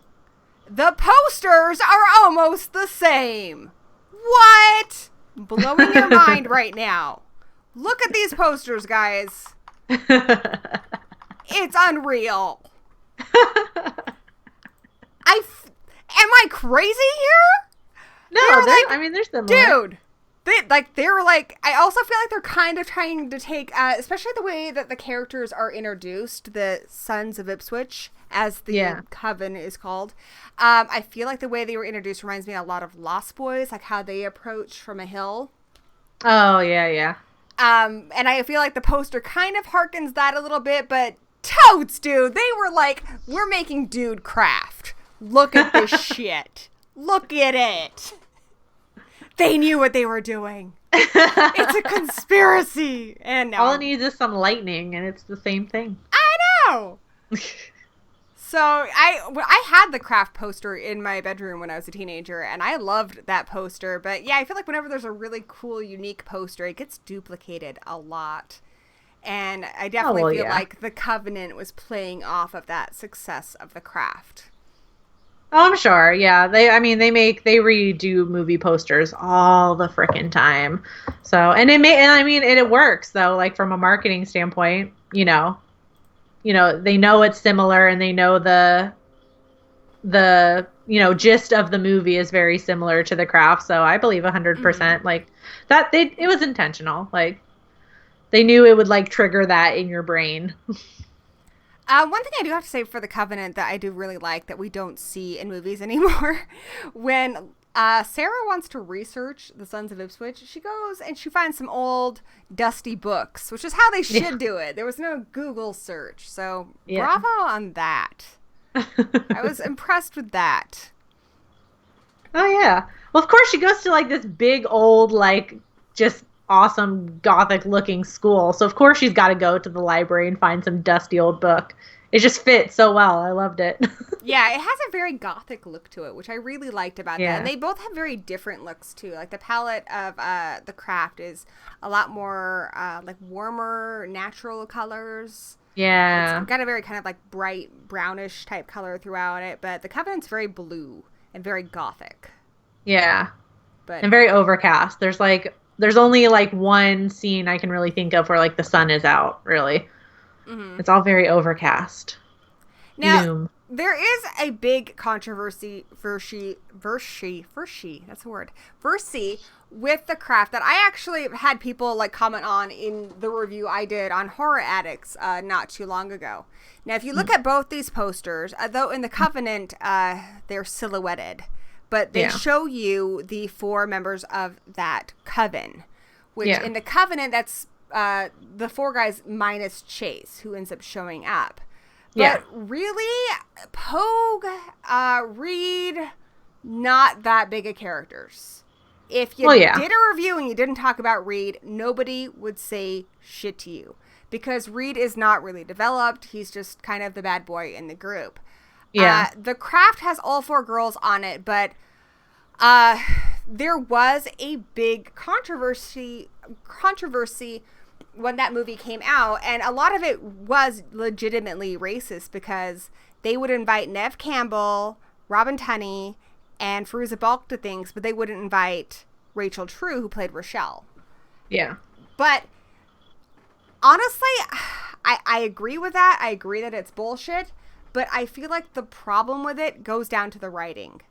The posters are almost the same. What? Blowing your mind right now. Look at these posters, guys. It's unreal. Am I crazy here? No, they're similar. Dude, they were like, I also feel like they're kind of trying to take, especially the way that the characters are introduced, the Sons of Ipswich, as the coven is called. I feel like the way they were introduced reminds me a lot of Lost Boys, like how they approach from a hill. Oh, yeah. And I feel like the poster kind of harkens that a little bit, but totes, dude. They were like, we're making dude craft. Look at this shit. Look at it. They knew what they were doing. It's a conspiracy. And all it needs is some lightning, and it's the same thing. I know. So I had the Craft poster in my bedroom when I was a teenager, and I loved that poster. But yeah, I feel like whenever there's a really cool, unique poster, it gets duplicated a lot. And I definitely feel like the Covenant was playing off of that success of the Craft. Oh, I'm sure. Yeah, they redo movie posters all the frickin' time. So, and it works though. Like from a marketing standpoint, you know, they know it's similar, and they know the gist of the movie is very similar to The Craft. So I believe 100% like that. It was intentional. Like they knew it would like trigger that in your brain. One thing I do have to say for the Covenant that I do really like that we don't see in movies anymore, when Sarah wants to research the Sons of Ipswich, she goes and she finds some old dusty books, which is how they should do it. There was no Google search, so bravo on that. I was impressed with that. Oh yeah. Well, of course she goes to like this big old like just awesome gothic looking school. So of course she's got to go to the library and find some dusty old book. It just fits so well. I loved it. Yeah, it has a very gothic look to it, which I really liked about that. And they both have very different looks too. Like the palette of the craft is a lot more like warmer, natural colors. Yeah. It's got a very kind of like bright brownish type color throughout it, but the Covenant's very blue and very gothic. Yeah. And very overcast. There's only like one scene I can really think of where like the sun is out, really. Mm-hmm. It's all very overcast. Now, there is a big controversy with the craft that I actually had people like comment on in the review I did on Horror Addicts not too long ago. Now, if you look at both these posters, though in the Covenant, they're silhouetted, but they show you the 4 members of that coven, which in the Covenant, that's the 4 guys minus Chase, who ends up showing up. But really, Pogue, Reed, not that big of characters. If you did a review and you didn't talk about Reed, nobody would say shit to you. Because Reed is not really developed. He's just kind of the bad boy in the group. Yeah. The craft has all 4 girls on it, but there was a big controversy when that movie came out, and a lot of it was legitimately racist because they would invite Neve Campbell, Robin Tunney, and Fairuza Balk to things, but they wouldn't invite Rachel True, who played Rochelle. Yeah. But honestly, I agree with that. I agree that it's bullshit, but I feel like the problem with it goes down to the writing,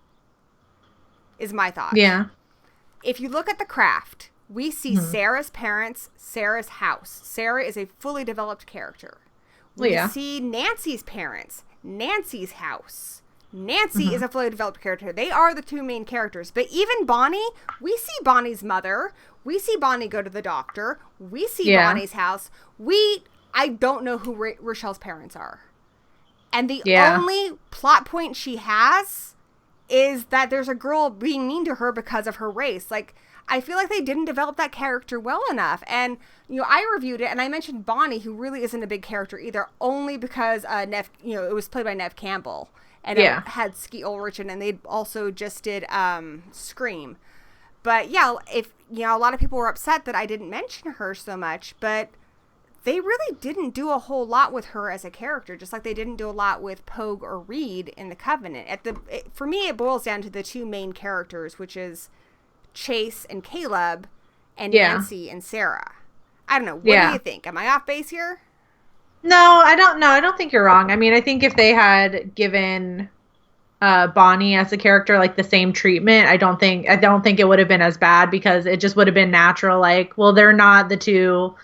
is my thought. Yeah. If you look at the craft, we see Sarah's parents, Sarah's house. Sarah is a fully developed character. We see Nancy's parents, Nancy's house. Nancy is a fully developed character. They are the 2 main characters. But even Bonnie, we see Bonnie's mother. We see Bonnie go to the doctor. We see Bonnie's house. I don't know who Rochelle's parents are. And the only plot point she has is that there's a girl being mean to her because of her race. Like, I feel like they didn't develop that character well enough. And, I reviewed it and I mentioned Bonnie, who really isn't a big character either, only because Neve, it was played by Neve Campbell. And it had Skeet Ulrich and they also just did Scream. But if, a lot of people were upset that I didn't mention her so much, but they really didn't do a whole lot with her as a character, just like they didn't do a lot with Pogue or Reed in the Covenant. For me, it boils down to the 2 main characters, which is Chase and Caleb, and Nancy and Sarah. I don't know. What do you think? Am I off base here? No, I don't know. I don't think you're wrong. I mean, I think if they had given Bonnie as a character like the same treatment, I don't think it would have been as bad, because it just would have been natural. Like, well, they're not the 2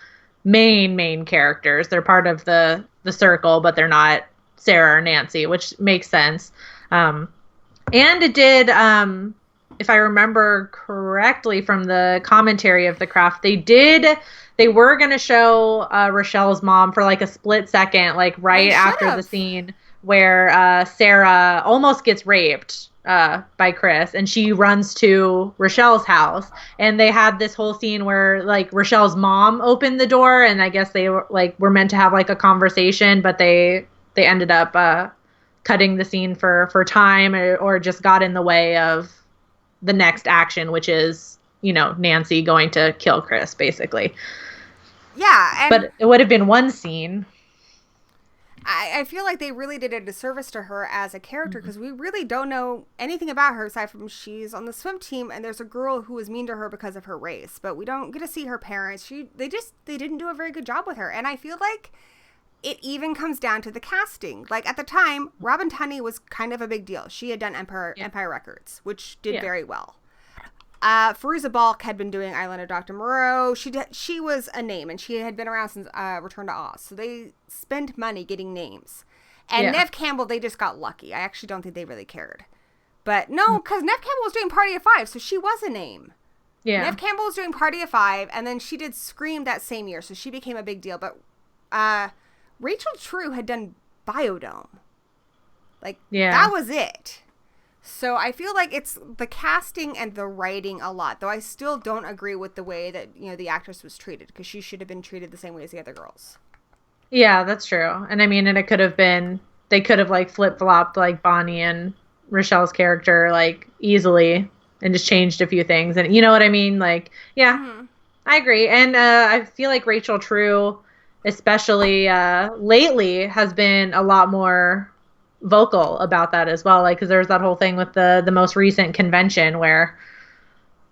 main characters. They're part of the circle, but they're not Sarah or Nancy, which makes sense. And it did. If I remember correctly from the commentary of the craft, they were going to show Rochelle's mom for like a split second, like right after the scene where Sarah almost gets raped by Chris, and she runs to Rochelle's house, and they had this whole scene where like Rochelle's mom opened the door, and I guess they were meant to have like a conversation, but they ended up cutting the scene for time, or just got in the way of the next action, which is, Nancy going to kill Chris, basically. Yeah. But it would have been one scene. I feel like they really did a disservice to her as a character, because we really don't know anything about her aside from she's on the swim team and there's a girl who was mean to her because of her race, but we don't get to see her parents. They didn't do a very good job with her. And I feel like it even comes down to the casting. Like, at the time, Robin Tunney was kind of a big deal. She had done Empire Records, which did very well. Fairuza Balk had been doing Island of Dr. Moreau. She was a name, and she had been around since Return to Oz. So they spent money getting names. And Neve Campbell, they just got lucky. I actually don't think they really cared. But no, because Neve Campbell was doing Party of Five, so she was a name. Yeah. Neve Campbell was doing Party of Five, and then she did Scream that same year, so she became a big deal. But Rachel True had done Biodome. Like, that was it. So I feel like it's the casting and the writing a lot, though I still don't agree with the way that, the actress was treated, because she should have been treated the same way as the other girls. Yeah, that's true. And I mean, and it could have been, they could have like flip-flopped like Bonnie and Rochelle's character like easily and just changed a few things. And you know what I mean? Like, yeah, I agree. And I feel like Rachel True, especially lately, has been a lot more vocal about that as well. Like, because there's that whole thing with the most recent convention where,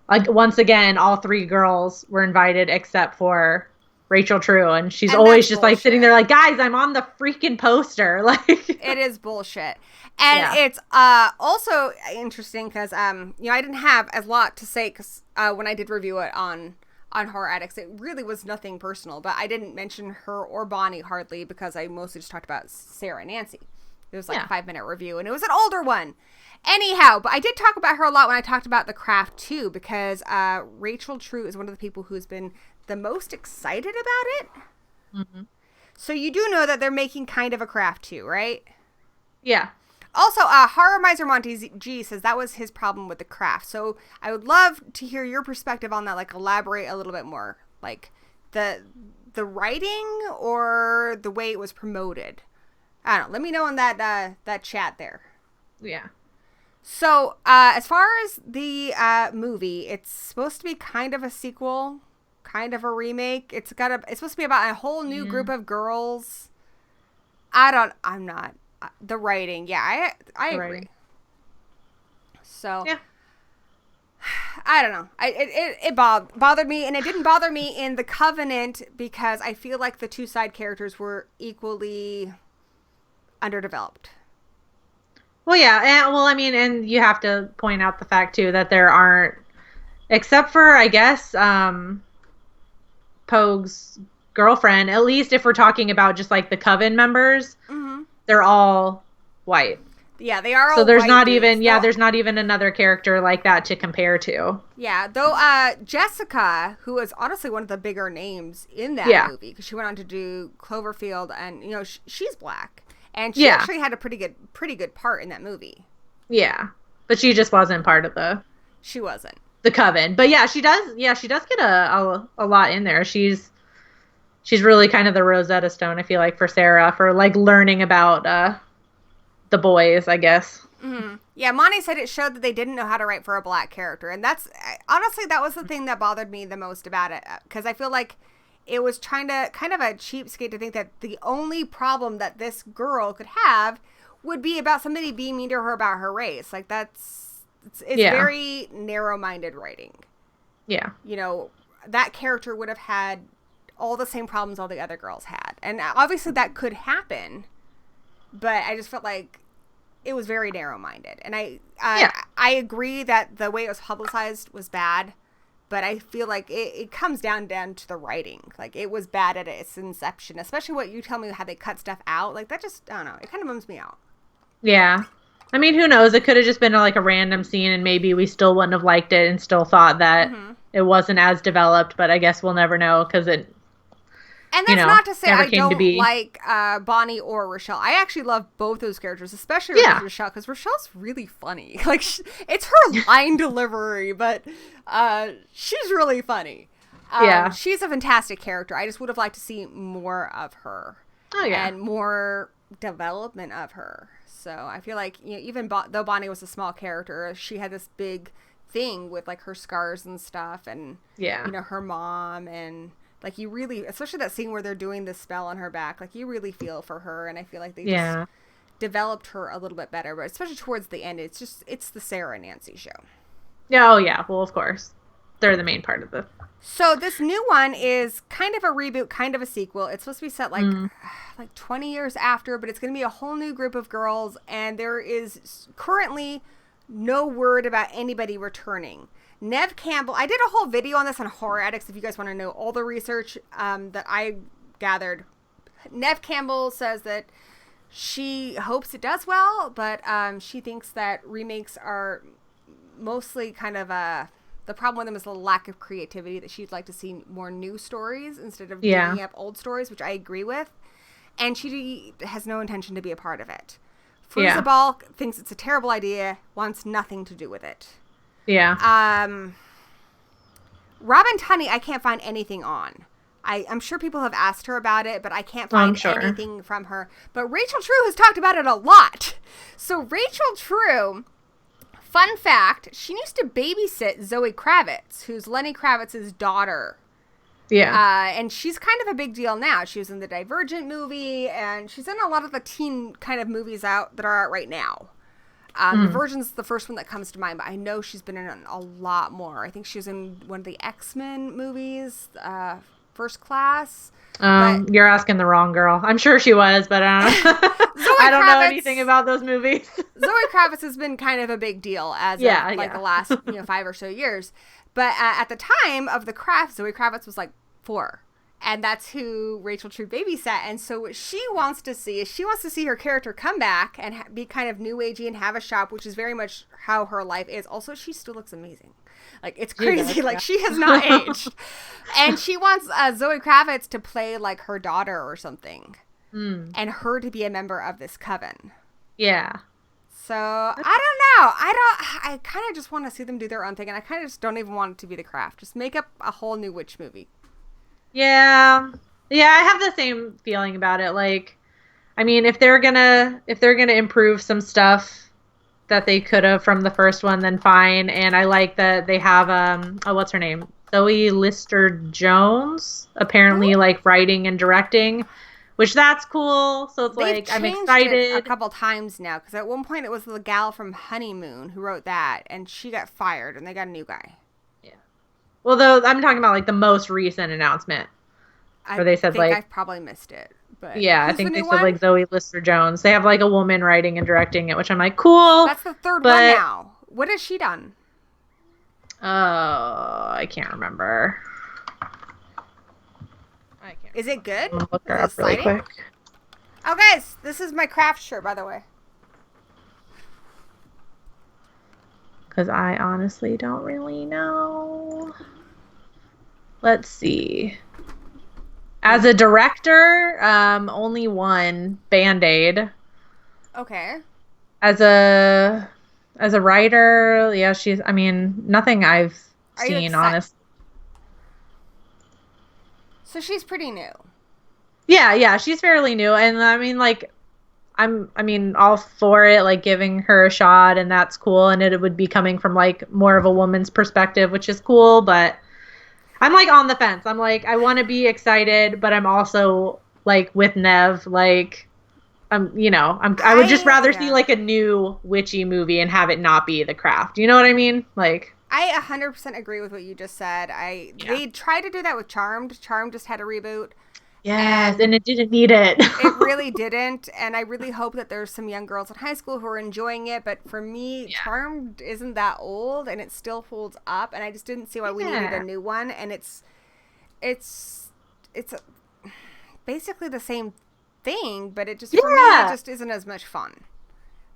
like, once again, all 3 girls were invited except for Rachel True, and she's always just bullshit. Like sitting there like, guys, I'm on the freaking poster. Like, it is bullshit. And it's also interesting because I didn't have a lot to say, because when I did review it on Horror Addicts, it really was nothing personal, but I didn't mention her or Bonnie hardly, because I mostly just talked about Sarah and Nancy. It was like a 5-minute review, and it was an older one. Anyhow, but I did talk about her a lot when I talked about The Craft too, because Rachel True is one of the people who's been the most excited about it. Mm-hmm. So you do know that they're making kind of a Craft too, right? Yeah. Also, Horror Miser Monty G says that was his problem with The Craft. So I would love to hear your perspective on that. Like, elaborate a little bit more, like the writing or the way it was promoted. I don't know. Let me know in that chat there. Yeah. So, as far as the movie, it's supposed to be kind of a sequel, kind of a remake. It's supposed to be about a whole new group of girls. I'm not. The writing, I agree. Writing. So, yeah. I don't know. It bothered me, and it didn't bother me in The Covenant because I feel like the 2 side characters were equally underdeveloped. Well, yeah, and you have to point out the fact too that there aren't, except for I guess Pogue's girlfriend. At least if we're talking about just like the Coven members, they're all white. Yeah, they are all white. So there's white not dudes. even there's not even another character like that to compare to. Yeah, though Jessica, who is honestly one of the bigger names in that movie, because she went on to do Cloverfield, and she's black. And she actually had a pretty good part in that movie. Yeah. But she just wasn't part of the... She wasn't. The Coven. But yeah, she does get a lot in there. She's really kind of the Rosetta Stone, I feel like, for Sarah, for like learning about the boys, I guess. Mm-hmm. Yeah, Monty said it showed that they didn't know how to write for a black character. And that's... Honestly, that was the thing that bothered me the most about it. Because I feel like it was trying to kind of a cheapskate to think that the only problem that this girl could have would be about somebody being mean to her about her race. Like, it's very narrow-minded writing. Yeah. That character would have had all the same problems all the other girls had. And obviously that could happen, but I just felt like it was very narrow-minded. And I agree that the way it was publicized was bad. But I feel like it comes down to the writing. Like, it was bad at its inception. Especially what you tell me, how they cut stuff out. Like, that just, I don't know. It kind of bums me out. Yeah. I mean, who knows? It could have just been like a random scene, and maybe we still wouldn't have liked it and still thought that it wasn't as developed. But I guess we'll never know, because it... And that's not to say I don't like Bonnie or Rochelle. I actually love both those characters, especially Rochelle, because Rochelle's really funny. Like, it's her line delivery, but she's really funny. She's a fantastic character. I just would have liked to see more of her. Oh, yeah. And more development of her. So I feel like, even though Bonnie was a small character, she had this big thing with, like, her scars and stuff, and, her mom, and... Like, you really, especially that scene where they're doing this spell on her back, like, you really feel for her, and I feel like they just developed her a little bit better, but especially towards the end, it's the Sarah and Nancy show. Yeah, oh yeah, well, of course. They're the main part of the... So this new one is kind of a reboot, kind of a sequel. It's supposed to be set, like 20 years after, but it's going to be a whole new group of girls, and there is currently no word about anybody returning. Neve Campbell, I did a whole video on this on Horror Addicts if you guys want to know all the research that I gathered. Neve Campbell says that she hopes it does well, but she thinks that remakes are mostly kind of the problem with them is the lack of creativity, that she'd like to see more new stories instead of digging up old stories, which I agree with. And she has no intention to be a part of it. Fruzabal thinks it's a terrible idea, wants nothing to do with it. Yeah. Robin Tunney, I can't find anything on. I'm sure people have asked her about it, but I can't find anything from her. But Rachel True has talked about it a lot. So Rachel True, fun fact, she used to babysit Zoe Kravitz, who's Lenny Kravitz's daughter. Yeah. And she's kind of a big deal now. She was in the Divergent movie, and she's in a lot of the teen kind of movies that are out right now. Divergent's the first one that comes to mind, but I know she's been in a lot more. I think she was in one of the X-Men movies, First Class. You're asking the wrong girl. I'm sure she was, but I don't know anything about those movies. Zoe Kravitz has been kind of a big deal as the last 5 or so years. But at the time of The Craft, Zoe Kravitz was like 4. And that's who Rachel True babysat. And so what she wants to see is her character come back and be kind of new agey and have a shop, which is very much how her life is. Also, she still looks amazing. Like, it's crazy. Like, she has not aged. And she wants Zoe Kravitz to play, like, her daughter or something. And her to be a member of this coven. Yeah. So, I don't know. I kind of just want to see them do their own thing. And I kind of just don't even want it to be The Craft. Just make up a whole new witch movie. Yeah, I have the same feeling about it. Like, I mean, if they're gonna improve some stuff that they could have from the first one, then fine. And I like that they have what's her name? Zoe Lister-Jones, apparently like writing and directing, which that's cool. So it's like I'm excited. It a couple times now, because at one point it was the gal from Honeymoon who wrote that, and she got fired, and they got a new guy. Well, though, I'm talking about, like, the most recent announcement. Where they said, like... I probably missed it. But yeah, I think they said, like, Zoe Lister-Jones. They have, like, a woman writing and directing it, which I'm like, cool. That's the third one now. What has she done? Oh, I can't remember. Is it good? I'll look her up really quick. Oh, guys, this is my craft shirt, by the way. Because I honestly don't really know. Let's see. As a director, only one, Band-Aid. Okay. As a writer, yeah, nothing I've seen, honestly. So she's pretty new. Yeah, she's fairly new. And I mean, like, I'm all for it, like giving her a shot, and that's cool. And it would be coming from like more of a woman's perspective, which is cool. But I'm like on the fence. I'm like, I want to be excited, but I'm also like with Nev, like, I would just rather see like a new witchy movie and have it not be The Craft. You know what I mean? Like, I 100% agree with what you just said. They tried to do that with Charmed. Charmed just had a reboot. Yes, and it didn't need it. It really didn't, and I really hope that there's some young girls in high school who are enjoying it, but for me, Charmed isn't that old, and it still holds up, and I just didn't see why we needed a new one, and it's basically the same thing, but it just, for me, it just isn't as much fun.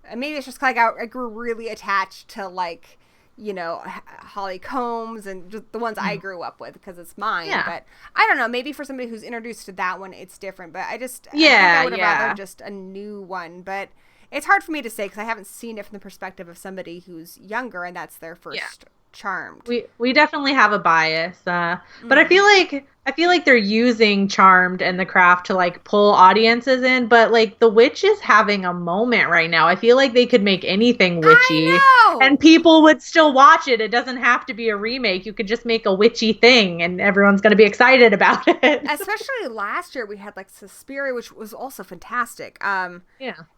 And maybe it's just like I grew really attached to, like, Holly Combs and just the ones I grew up with because it's mine. Yeah. But I don't know, maybe for somebody who's introduced to that one, it's different. But I think I would have rather just a new one. But it's hard for me to say because I haven't seen it from the perspective of somebody who's younger and that's their first Charmed. We definitely have a bias, but I feel like they're using Charmed and The Craft to like pull audiences in, but like The Witch is having a moment right now. I feel like they could make anything witchy and people would still watch it. It doesn't have to be a remake. You could just make a witchy thing and everyone's going to be excited about it. Especially last year we had like Suspiria, which was also fantastic. And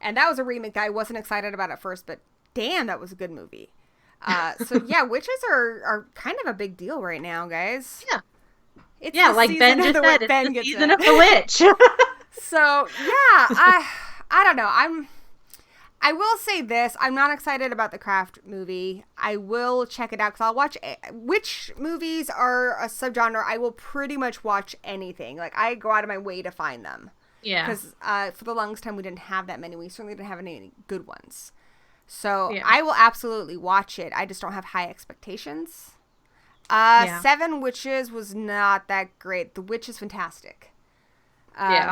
that was a remake that I wasn't excited about at first, but damn, that was a good movie. So yeah, witches are kind of a big deal right now, guys. Yeah. It's like Ben just said, it's the season of the witch. So yeah, I don't know. I will say this: I'm not excited about the Craft movie. I will check it out because I'll watch. Witch movies are a subgenre I will pretty much watch anything. Like I go out of my way to find them. Yeah. Because for the longest time we didn't have that many. We certainly didn't have any good ones. So I will absolutely watch it. I just don't have high expectations. Seven Witches was not that great. The Witch is fantastic.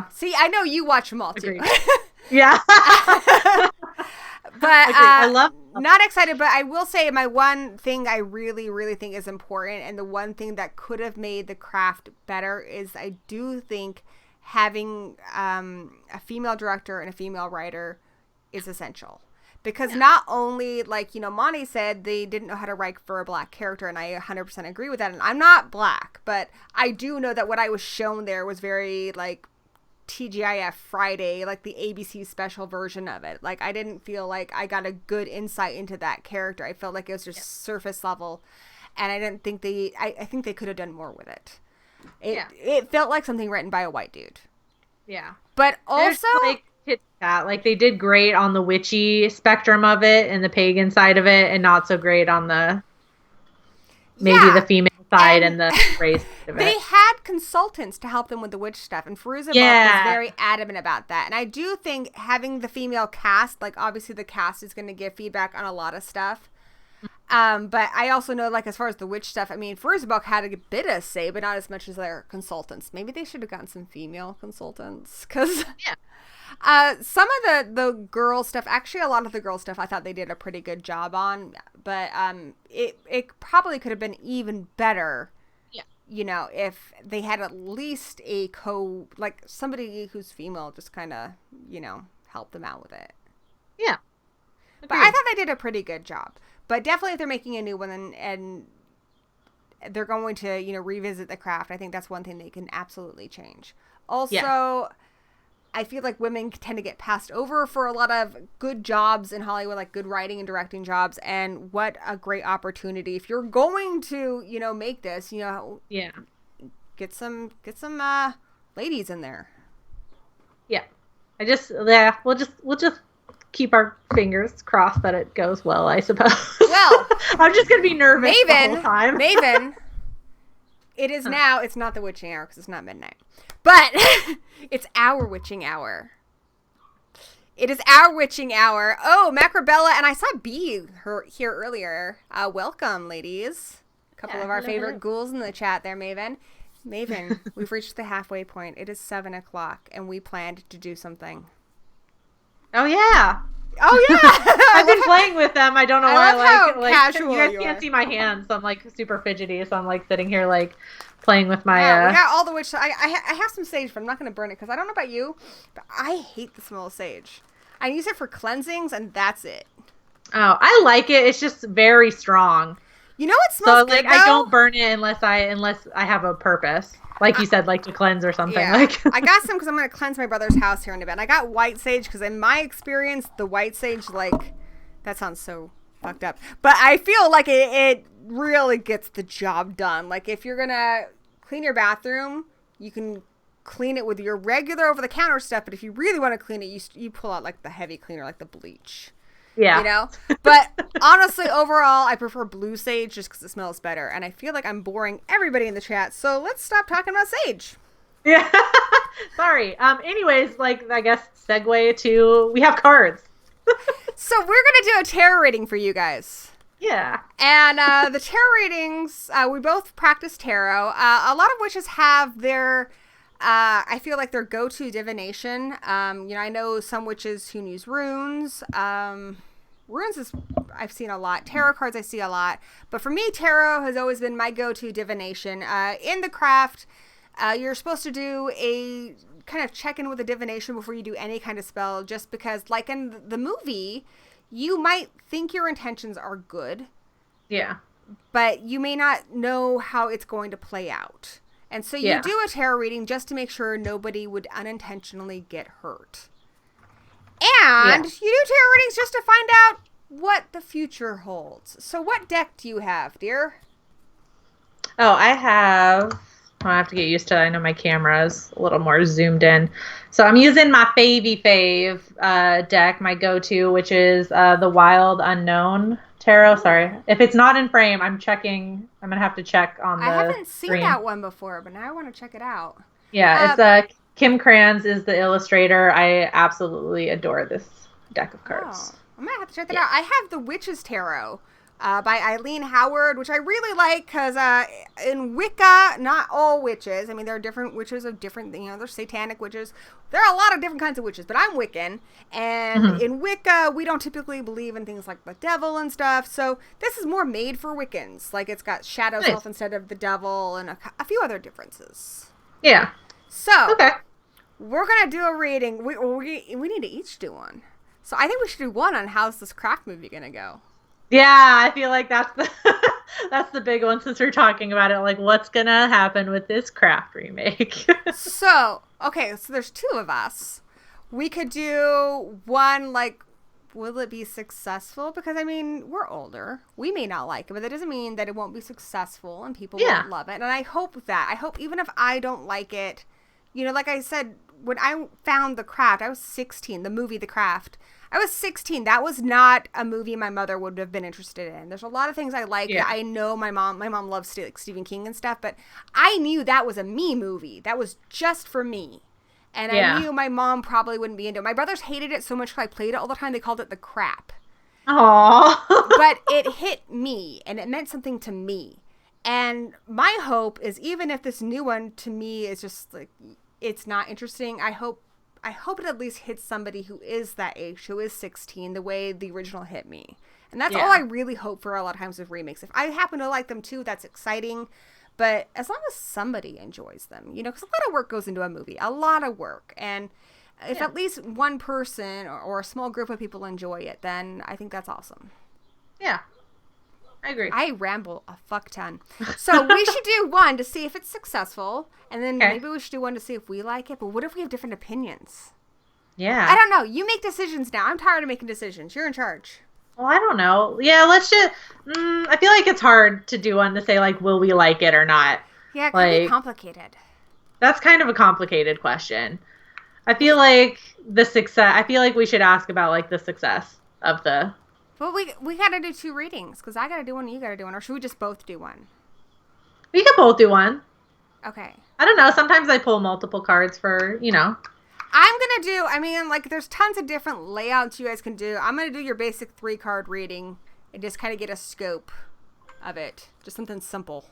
See, I know you watch them all too. Yeah. But I love not excited, but I will say my one thing I really, really think is important, and the one thing that could have made the craft better is I do think having a female director and a female writer is essential. Because not only, like, you know, Monty said they didn't know how to write for a black character, and I 100% agree with that. And I'm not black, but I do know that what I was shown there was very, like, TGIF Friday, like the ABC special version of it. Like, I didn't feel like I got a good insight into that character. I felt like it was just surface level, and I didn't think I think they could have done more with it. It felt like something written by a white dude. Yeah. But also... Like they did great on the witchy spectrum of it and the pagan side of it, and not so great on the the female side and the race of it. They had consultants to help them with the witch stuff, and Firuza was very adamant about that. And I do think having the female cast, like obviously the cast is going to give feedback on a lot of stuff. But I also know, like, as far as the witch stuff, I mean, Firuza had a bit of say, but not as much as their consultants. Maybe they should have gotten some female consultants, because some of the girl stuff, actually a lot of the girl stuff, I thought they did a pretty good job on, but it probably could have been even better, you know, if they had at least like somebody who's female just kind of, you know, help them out with it. Yeah. But I thought they did a pretty good job. But definitely if they're making a new one and they're going to, you know, revisit the craft, I think that's one thing they can absolutely change. Also, I feel like women tend to get passed over for a lot of good jobs in Hollywood, like good writing and directing jobs. And what a great opportunity. If you're going to, you know, make this, you know, get some ladies in there. Yeah. We'll just keep our fingers crossed that it goes well, I suppose. Well, I'm just going to be nervous the whole time. Maven, it is now, it's not the witching hour because it's not midnight, but it's our witching hour. It is our witching hour. Oh, Macrobella, and I saw B here earlier. Welcome, ladies. A couple of our favorite ghouls in the chat there, Maven. Maven, we've reached the halfway point. It is 7 o'clock, and we planned to do something. Oh yeah! I've been playing with them. I don't know why. Like casual you guys can't see my hands. So I'm like super fidgety. So I'm like sitting here like playing with my. We got all the witch. I have some sage, but I'm not going to burn it because I don't know about you, but I hate the smell of sage. I use it for cleansings, and that's it. Oh, I like it. It's just very strong. You know what smells good, though? I don't burn it unless I have a purpose. Like you said, like to cleanse or something. Yeah. Like I got some because I'm going to cleanse my brother's house here in a bit. And I got white sage because in my experience, the white sage, like, that sounds so fucked up. But I feel like it really gets the job done. Like if you're going to clean your bathroom, you can clean it with your regular over-the-counter stuff. But if you really want to clean it, you pull out like the heavy cleaner, like the bleach. Yeah. You know? But honestly, overall, I prefer blue sage just because it smells better. And I feel like I'm boring everybody in the chat. So let's stop talking about sage. Yeah. Sorry. Anyways, like, I guess segue to, we have cards. So we're going to do a tarot reading for you guys. Yeah. And the tarot readings, we both practice tarot. A lot of witches have their... I feel like their go-to divination. You know, I know some witches who use runes. Runes is I've seen a lot. Tarot cards I see a lot. But for me, tarot has always been my go-to divination. In the craft, you're supposed to do a kind of check in with a divination before you do any kind of spell, just because, like in the movie, you might think your intentions are good. Yeah. But you may not know how it's going to play out. And so you do a tarot reading just to make sure nobody would unintentionally get hurt. And you do tarot readings just to find out what the future holds. So what deck do you have, dear? Oh, I have to get used to it. I know my camera is a little more zoomed in. So I'm using my fave deck, my go-to, which is the Wild Unknown Tarot. Sorry. If it's not in frame, I'm checking. I'm going to have to check on the I haven't seen screen. That one before, but now I want to check it out. Yeah, it's Kim Kranz is the illustrator. I absolutely adore this deck of cards. Oh, I'm going to have to check that out. I have the Witch's Tarot, by Eileen Howard, which I really like because in Wicca, not all witches. I mean, there are different witches of different, there's satanic witches. There are a lot of different kinds of witches, but I'm Wiccan. And in Wicca, we don't typically believe in things like the devil and stuff. So this is more made for Wiccans. Like, it's got Shadow's Elf instead of the devil and a few other differences. Yeah. So, we're going to do a reading. We need to each do one. So I think we should do one on how's this craft movie going to go. Yeah, I feel like that's the big one since we're talking about it. Like, what's gonna happen with this craft remake? So there's two of us. We could do one, like, will it be successful? Because, I mean, we're older. We may not like it, but that doesn't mean that it won't be successful and people won't love it. And I hope even if I don't like it, like I said, when I found The Craft, I was 16, the movie The Craft. I was 16. That was not a movie my mother would have been interested in. There's a lot of things I like. Yeah. I know my mom loves like Stephen King and stuff, but I knew that was a me movie. That was just for me. And I knew my mom probably wouldn't be into it. My brothers hated it so much because I played it all the time. They called it the crap. Aww. But it hit me, and it meant something to me. And my hope is, even if this new one to me is just like, it's not interesting, I hope it at least hits somebody who is that age, who is 16, the way the original hit me. And that's all I really hope for a lot of times with remakes. If I happen to like them too, that's exciting. But as long as somebody enjoys them, because a lot of work goes into a movie, a lot of work. And if at least one person or a small group of people enjoy it, then I think that's awesome. Yeah. I agree. I ramble a fuck ton. So we should do one to see if it's successful, and then maybe we should do one to see if we like it. But what if we have different opinions? Yeah. I don't know. You make decisions now. I'm tired of making decisions. You're in charge. Well, I don't know. Yeah, let's just... I feel like it's hard to do one to say, like, will we like it or not? Yeah, it can be complicated. That's kind of a complicated question. I feel like I feel like we should ask about, like, the success of the... Well, we got to do two readings, because I got to do one and you got to do one. Or should we just both do one? We could both do one. Okay. I don't know. Sometimes I pull multiple cards for, I'm going to do, there's tons of different layouts you guys can do. I'm going to do your basic 3-card reading and just kind of get a scope of it. Just something simple.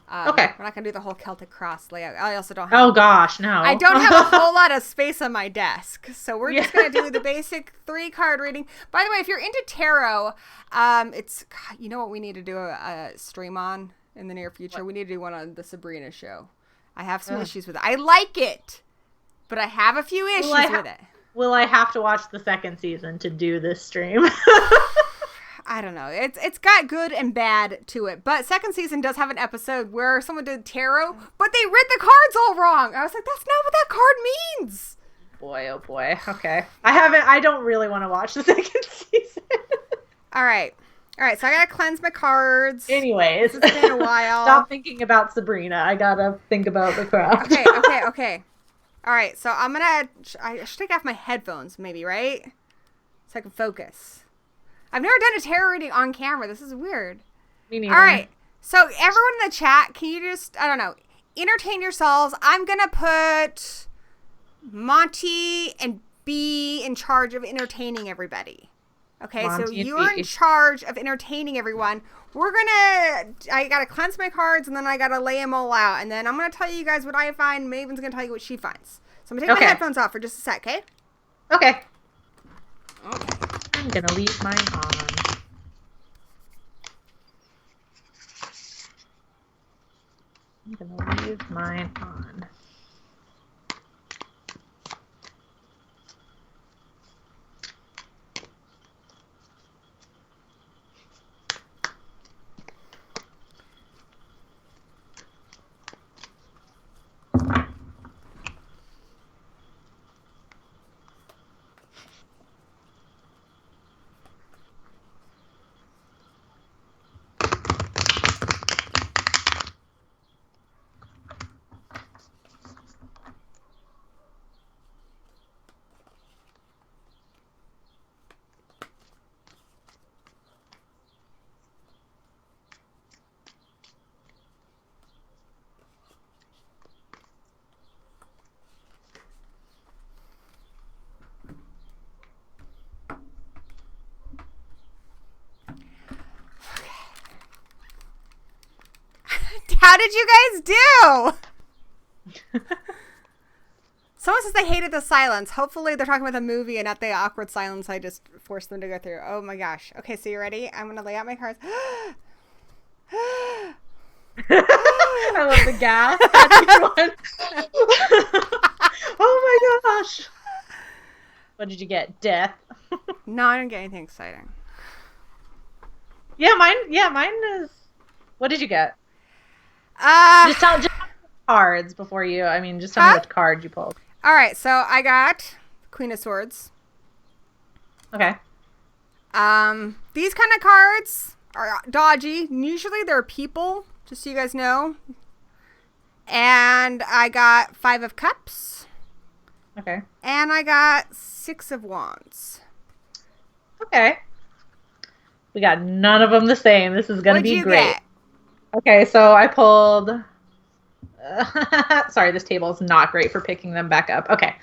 Okay. We're not going to do the whole Celtic Cross layout. I also don't have... Oh, gosh, no. I don't have a whole lot of space on my desk. So we're just going to do the basic 3-card reading. By the way, if you're into tarot, it's... You know what we need to do a stream on in the near future? What? We need to do one on the Sabrina show. I have some issues with it. I like it, but I have a few issues with it. Will I have to watch the second season to do this stream? I don't know. It's got good and bad to it. But second season does have an episode where someone did tarot, but they read the cards all wrong. I was like, that's not what that card means. Boy, oh boy. Okay. I don't really want to watch the second season. All right. So I got to cleanse my cards. Anyways. It's been a while. Stop thinking about Sabrina. I got to think about the craft. Okay. All right. So I should take off my headphones maybe, right? So I can focus. I've never done a tarot reading on camera. This is weird. Me neither. All right. So everyone in the chat, can you just, I don't know, entertain yourselves. I'm going to put Monty and B in charge of entertaining everybody. Okay, so you're in charge of entertaining everyone. I got to cleanse my cards, and then I got to lay them all out. And then I'm going to tell you guys what I find. Maven's going to tell you what she finds. So I'm going to take my headphones off for just a sec, okay? Okay. I'm gonna leave mine on. How did you guys do? Someone says they hated the silence. Hopefully they're talking about the movie and not the awkward silence I just forced them to go through. Oh my gosh. Okay, so you ready? I'm going to lay out my cards. I love the gas. Oh my gosh. What did you get? Death. No, I didn't get anything exciting. Yeah, mine is. What did you get? Just tell cards before you. I mean, just tell me which card you pulled. All right, so I got Queen of Swords. Okay. These kind of cards are dodgy. Usually they're people, just so you guys know. And I got 5 of Cups. Okay. And I got 6 of Wands. Okay. We got none of them the same. This is going to be great. Get? Okay, so I pulled... sorry, this table is not great for picking them back up. Okay.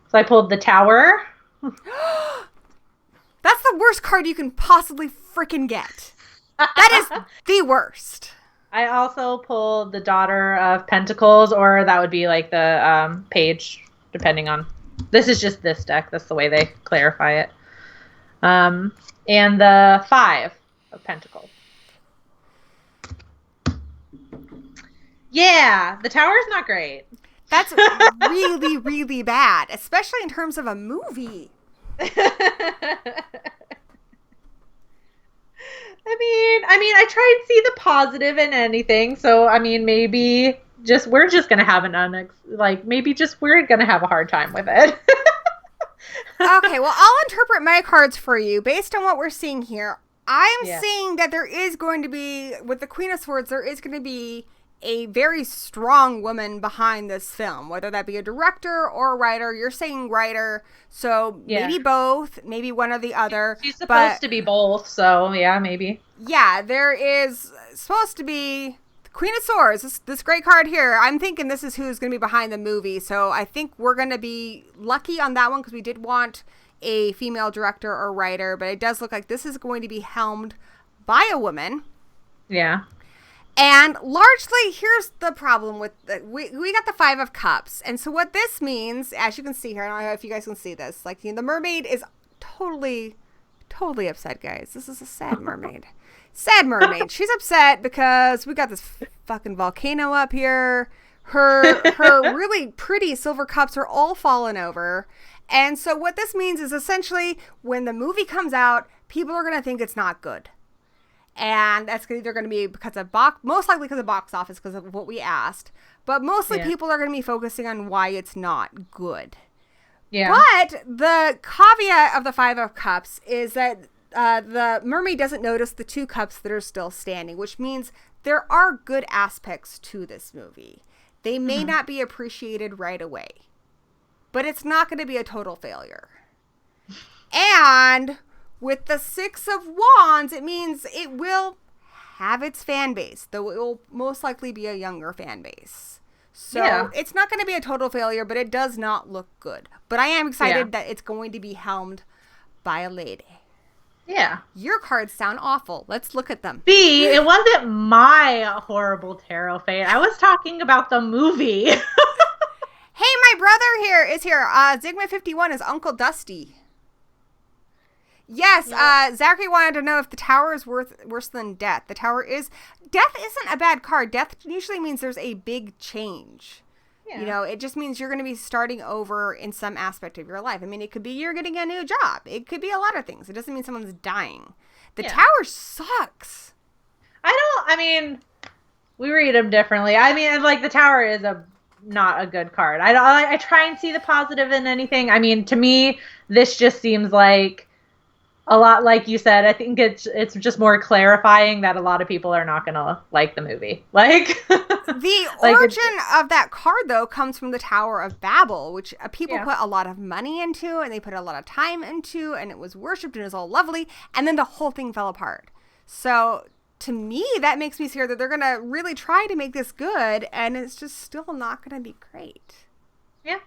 So I pulled the Tower. That's the worst card you can possibly freaking get. That is the worst. I also pulled the Daughter of Pentacles, or that would be like the Page, depending on... This is just this deck. That's the way they clarify it. And the 5 of Pentacles. Yeah, the Tower's not great. That's really, really bad, especially in terms of a movie. I mean, I try and see the positive in anything. So, I mean, maybe we're just gonna have we're gonna have a hard time with it. Okay, well, I'll interpret my cards for you based on what we're seeing here. I'm seeing that there is going to be, with the Queen of Swords, there is going to be a very strong woman behind this film, whether that be a director or a writer. You're saying writer, so maybe both, maybe one or the other. She's supposed to be both, so yeah, maybe. Yeah, there is supposed to be the Queen of Swords, this great card here. I'm thinking this is who's going to be behind the movie, so I think we're going to be lucky on that one because we did want a female director or writer, but it does look like this is going to be helmed by a woman. Yeah. And largely, here's the problem with we got the 5 of Cups. And so what this means, as you can see here, I don't know if you guys can see this, like, the mermaid is totally upset, guys. This is a sad mermaid. Sad mermaid. She's upset because we got this fucking volcano up here. Her really pretty silver cups are all fallen over. And so what this means is essentially when the movie comes out, people are going to think it's not good. And that's either going to be because of most likely because of box office, because of what we asked. But mostly people are going to be focusing on why it's not good. Yeah. But the caveat of the 5 of Cups is that the mermaid doesn't notice the 2 cups that are still standing, which means there are good aspects to this movie. They may not be appreciated right away, but it's not going to be a total failure. And with the 6 of Wands, it means it will have its fan base, though it will most likely be a younger fan base. So it's not going to be a total failure, but it does not look good. But I am excited that it's going to be helmed by a lady. Yeah. Your cards sound awful. Let's look at them. B, it wasn't my horrible tarot fate. I was talking about the movie. Hey, my brother is here. Zigma51 is Uncle Dusty. Yes, Zachary wanted to know if the Tower is worse than Death. The Tower is... Death isn't a bad card. Death usually means there's a big change. Yeah. You know, it just means you're going to be starting over in some aspect of your life. I mean, it could be you're getting a new job. It could be a lot of things. It doesn't mean someone's dying. The Tower sucks. We read them differently. I mean, like, the Tower is not a good card. I try and see the positive in anything. I mean, to me, this just seems like a lot, like you said. I think it's just more clarifying that a lot of people are not gonna like the movie. Like the origin of that card, though, comes from the Tower of Babel, which people put a lot of money into, and they put a lot of time into, and it was worshipped and it was all lovely, and then the whole thing fell apart. So to me, that makes me scared that they're gonna really try to make this good, and it's just still not gonna be great. Yeah.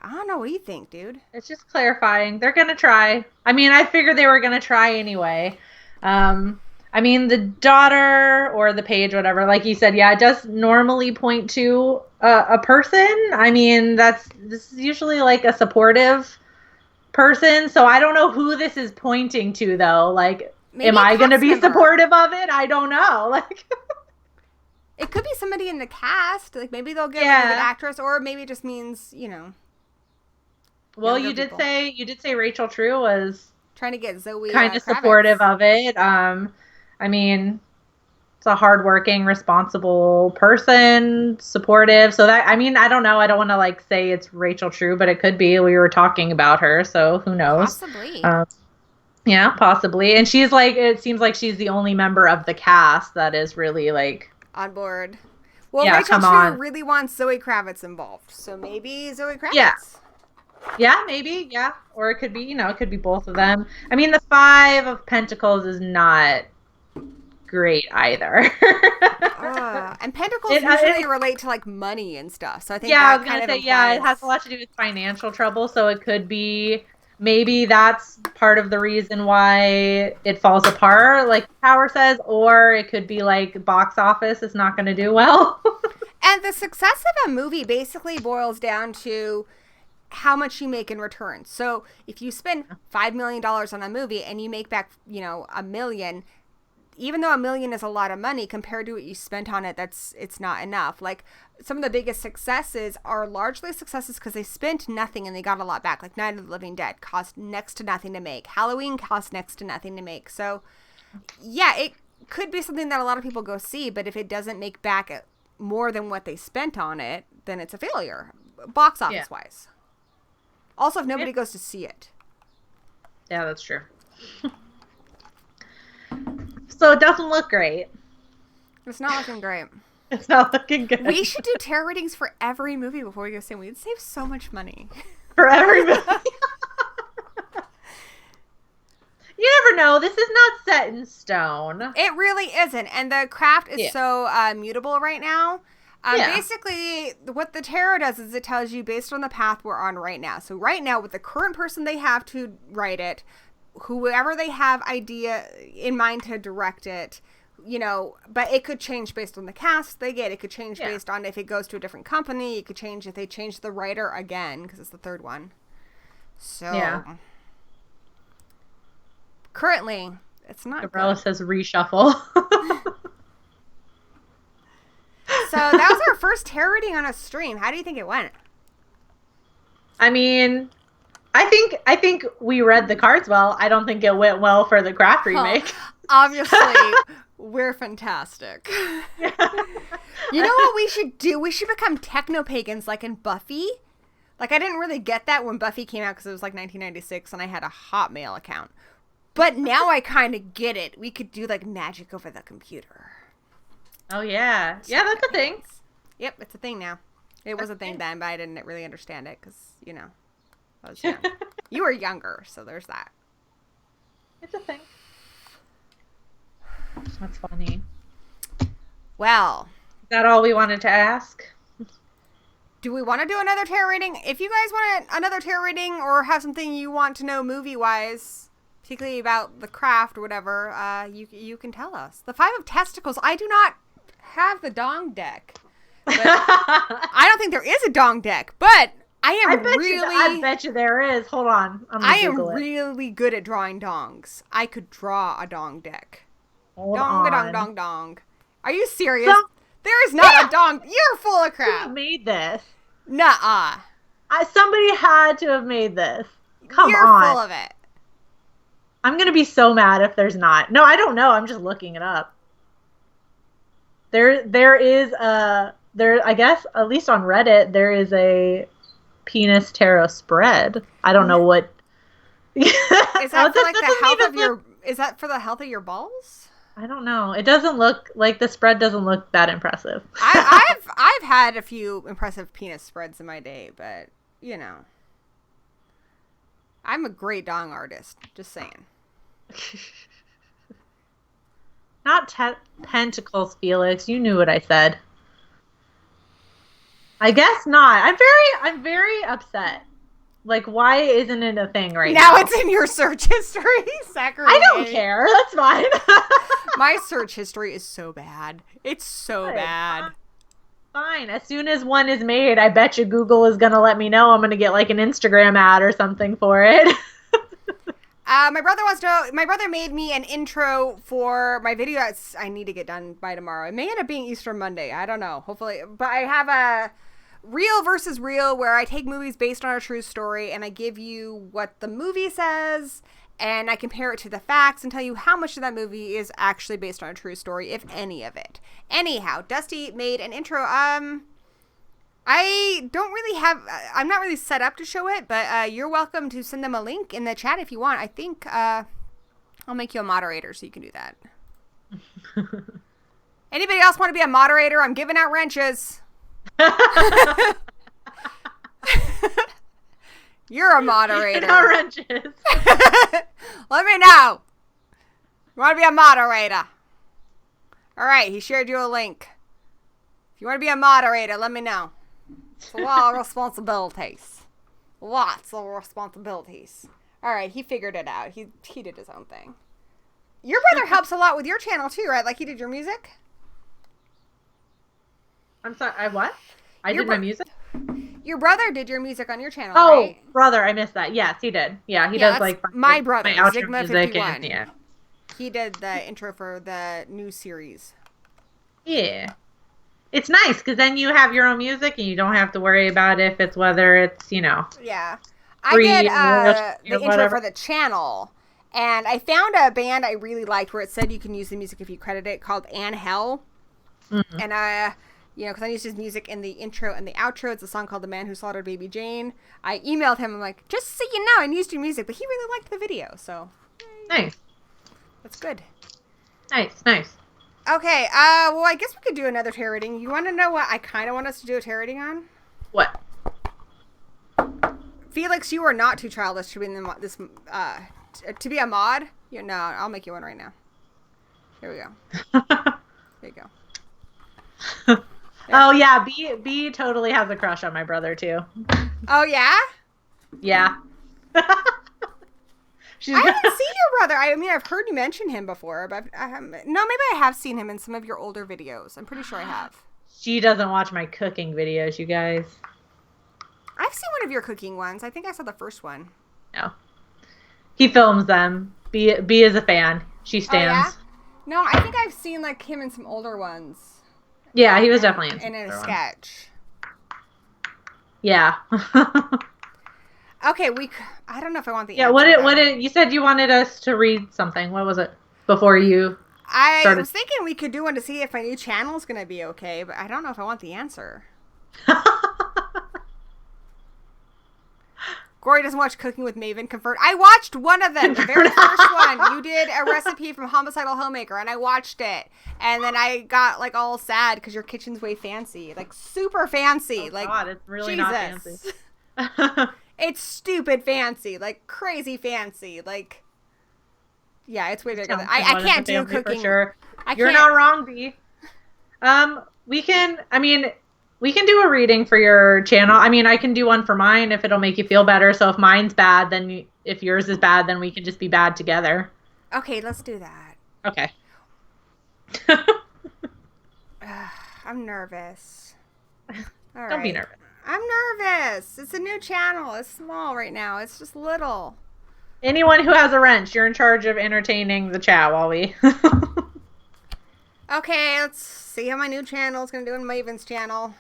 I don't know. What do you think, dude? It's just clarifying. They're going to try. I mean, I figured they were going to try anyway. I I mean, the daughter or the page, whatever, like you said, yeah, it does normally point to a person. I mean, this is usually like a supportive person. So I don't know who this is pointing to, though. Like, maybe am I going to be supportive of it? I don't know. Like, it could be somebody in the cast. Like, maybe they'll get like, a good actress, or maybe it just means, you know. Well, you did say Rachel True was trying to get Zoe kind of supportive of it. I mean, it's a hardworking, responsible person, supportive. So that, I mean, I don't know. I don't want to like say it's Rachel True, but it could be. We were talking about her, so who knows? Possibly. Yeah, possibly. And she's like, it seems like she's the only member of the cast that is really like on board. Well, yeah, Rachel True really wants Zoe Kravitz involved, so maybe Zoe Kravitz. Yeah. Yeah, maybe. Yeah. Or it could be, it could be both of them. I mean, the Five of Pentacles is not great either. And Pentacles usually relate to like money and stuff. So I think I was going to say, it has a lot to do with financial trouble. So it could be, maybe that's part of the reason why it falls apart, like Power says, or it could be like box office is not going to do well. And the success of a movie basically boils down to how much you make in return. So if you spend $5 million on a movie and you make back, $1 million, even though $1 million is a lot of money compared to what you spent on it, it's not enough. Like some of the biggest successes are largely successes because they spent nothing and they got a lot back. Like Night of the Living Dead cost next to nothing to make. Halloween cost next to nothing to make. So yeah, it could be something that a lot of people go see, but if it doesn't make back more than what they spent on it, then it's a failure, box office wise. Also, if nobody goes to see it. Yeah, that's true. So it doesn't look great. It's not looking great. It's not looking good. We should do tarot readings for every movie before we go see them. We'd save so much money. For every movie. You never know. This is not set in stone. It really isn't. And the craft is so mutable right now. Basically, what the tarot does is it tells you based on the path we're on right now. So right now, with the current person they have to write it, whoever they have idea in mind to direct it, but it could change based on the cast they get. It could change based on if it goes to a different company. It could change if they change the writer again, because it's the third one. So, currently, it's not Gabriella says reshuffle. So that was our first tarot reading on a stream. How do you think it went? I mean, I think we read the cards well. I don't think it went well for the craft remake. Obviously, we're fantastic. You know what we should do? We should become techno-pagans like in Buffy. Like, I didn't really get that when Buffy came out because it was like 1996 and I had a Hotmail account. But now I kind of get it. We could do like magic over the computer. Oh, yeah. Yeah, that's a thing. Yep, it's a thing now. It was a thing then, but I didn't really understand it because, I was young. You were younger, so there's that. It's a thing. That's funny. Well. Is that all we wanted to ask? Do we want to do another tarot reading? If you guys want another tarot reading or have something you want to know movie-wise, particularly about the craft or whatever, you can tell us. The Five of Testicles, I do not have the dong deck. But I don't think there is a dong deck, but I bet you there is. Hold on. I am really good at drawing dongs. I could draw a dong deck. Dong. Are you serious? There is not a dong. You're full of crap. Who made this? Nuh-uh. Somebody had to have made this. Come on. You're full of it. I'm going to be so mad if there's not. No, I don't know. I'm just looking it up. There is I guess, at least on Reddit, there is a penis tarot spread. I don't know what. Is that for like the health of your? Is that for the health of your balls? I don't know. It doesn't look like the spread doesn't look that impressive. I've had a few impressive penis spreads in my day, but I'm a great dong artist. Just saying. Not pentacles, Felix. You knew what I said. I guess not. I'm very upset. Like, why isn't it a thing right now? Now it's in your search history, Zachary. I don't care. That's fine. My search history is so bad. It's so bad. Fine. As soon as one is made, I bet you Google is going to let me know I'm going to get like an Instagram ad or something for it. My brother wants to know, my brother made me an intro for my video. I need to get done by tomorrow. It may end up being Easter Monday. I don't know. Hopefully. But I have a real versus real where I take movies based on a true story and I give you what the movie says and I compare it to the facts and tell you how much of that movie is actually based on a true story, if any of it. Anyhow, Dusty made an intro. I don't really have, I'm not really set up to show it, but you're welcome to send them a link in the chat if you want. I think I'll make you a moderator so you can do that. Anybody else want to be a moderator? I'm giving out wrenches. You're a moderator. No wrenches. Let me know. You want to be a moderator? All right, he shared you a link. If you want to be a moderator, let me know. It's a lot of responsibilities. Lots of responsibilities. All right, he figured it out. He did his own thing. Your brother helps a lot with your channel too, right? Like he did your music? I'm sorry, I what? I did my music? Your brother did your music on your channel, right? Brother, I missed that. Yes, he did. Yeah, he does like my brother, my Zigma 51. And, yeah. He did the intro for the new series. Yeah. It's nice because then you have your own music and you don't have to worry about if it's whether it's, you know. Yeah. I did the intro for the channel. And I found a band I really liked where it said you can use the music if you credit it called Ann Hell. Mm-hmm. And you know, because I used his music in the intro and the outro. It's a song called The Man Who Slaughtered Baby Jane. I emailed him. I'm like, just so you know, I used your music. But he really liked the video. So. Nice. That's good. Nice. Okay, well, I guess we could do another tarot reading. You want to know what I kind of want us to do a tarot reading on? What? Felix, you are not too childish to be in this, to be a mod. No, I'll make you one right now. Here we go. There you go. There. Oh, yeah, B totally has a crush on my brother, too. Oh, yeah? Yeah. I haven't seen your brother. I mean, I've heard you mention him before, but maybe I have seen him in some of your older videos. I'm pretty sure I have. She doesn't watch my cooking videos, you guys. I've seen one of your cooking ones. I think I saw the first one. No. He films them. B is a fan. She stands. Oh, yeah? No, I think I've seen like him in some older ones. Yeah, he was definitely in a sketch. Yeah. Okay, I don't know if I want the answer. Yeah, what did you said you wanted us to read something. What was it? Before you started? Was thinking we could do one to see if my new channel is going to be okay, but I don't know if I want the answer. Gory doesn't watch Cooking with Maven. Confirmed. I watched one of them, the very first one. You did a recipe from Homicidal Homemaker, and I watched it. And then I got like all sad because your kitchen's way fancy, like super fancy. Oh, like God, it's really not fancy. It's stupid fancy, like crazy fancy, like yeah, it's way bigger than I can't do cooking. For sure. You're not wrong, B. We can do a reading for your channel. I mean, I can do one for mine if it'll make you feel better. So if mine's bad, then if yours is bad, then we can just be bad together. Okay, let's do that. Okay. I'm nervous. Don't be nervous. I'm nervous. It's a new channel. It's small right now. It's just little. Anyone who has a wrench, you're in charge of entertaining the chat while we... Okay, let's see how my new channel is going to do in Maven's channel.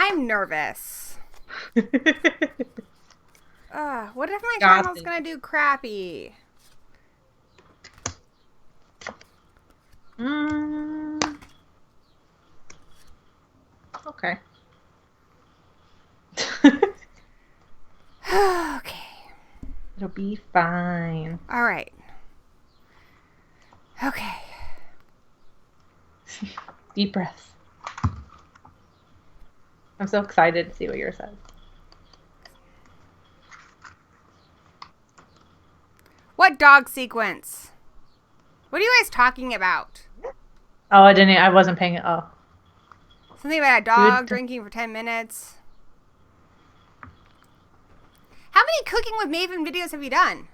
I'm nervous. What if my channel's gonna do crappy? Okay. Okay. It'll be fine. All right. Okay. Deep breaths. I'm so excited to see what yours says. What dog sequence? What are you guys talking about? Oh, I wasn't paying it. Oh. Something about a dog drinking for 10 minutes. How many Cooking with Maven videos have you done?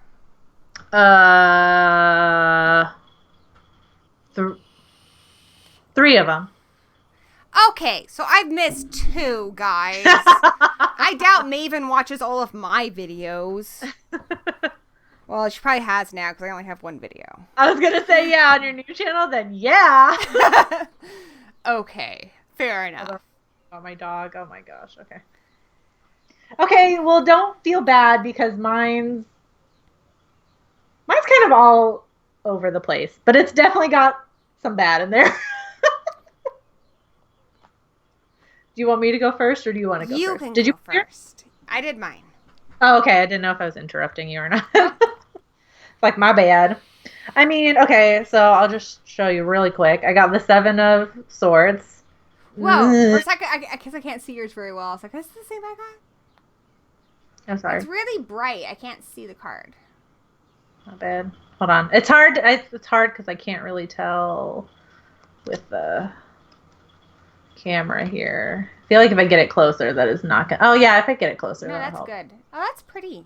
3 of them. Okay, so I've missed 2, guys. I doubt Maven watches all of my videos. Well, she probably has now because I only have 1 video. I was going to say, yeah, on your new channel, then yeah. Okay, fair enough. Oh, my dog. Oh, my gosh. Okay. Okay, well, don't feel bad because mine's kind of all over the place. But it's definitely got some bad in there. Do you want me to go first or do you want to go first? Did you go first? I did mine. Oh, okay. I didn't know if I was interrupting you or not. It's like, my bad. I mean, okay, so I'll just show you really quick. I got the 7 of Swords. Whoa, for a second, because I can't see yours very well. I was like, is this the same I got? I'm sorry. It's really bright. I can't see the card. Not bad. Hold on. It's hard. It's hard because I can't really tell with the camera here. I feel like if I get it closer, that is not gonna. Oh yeah, if I get it closer, no, that's help. good. Oh, that's pretty.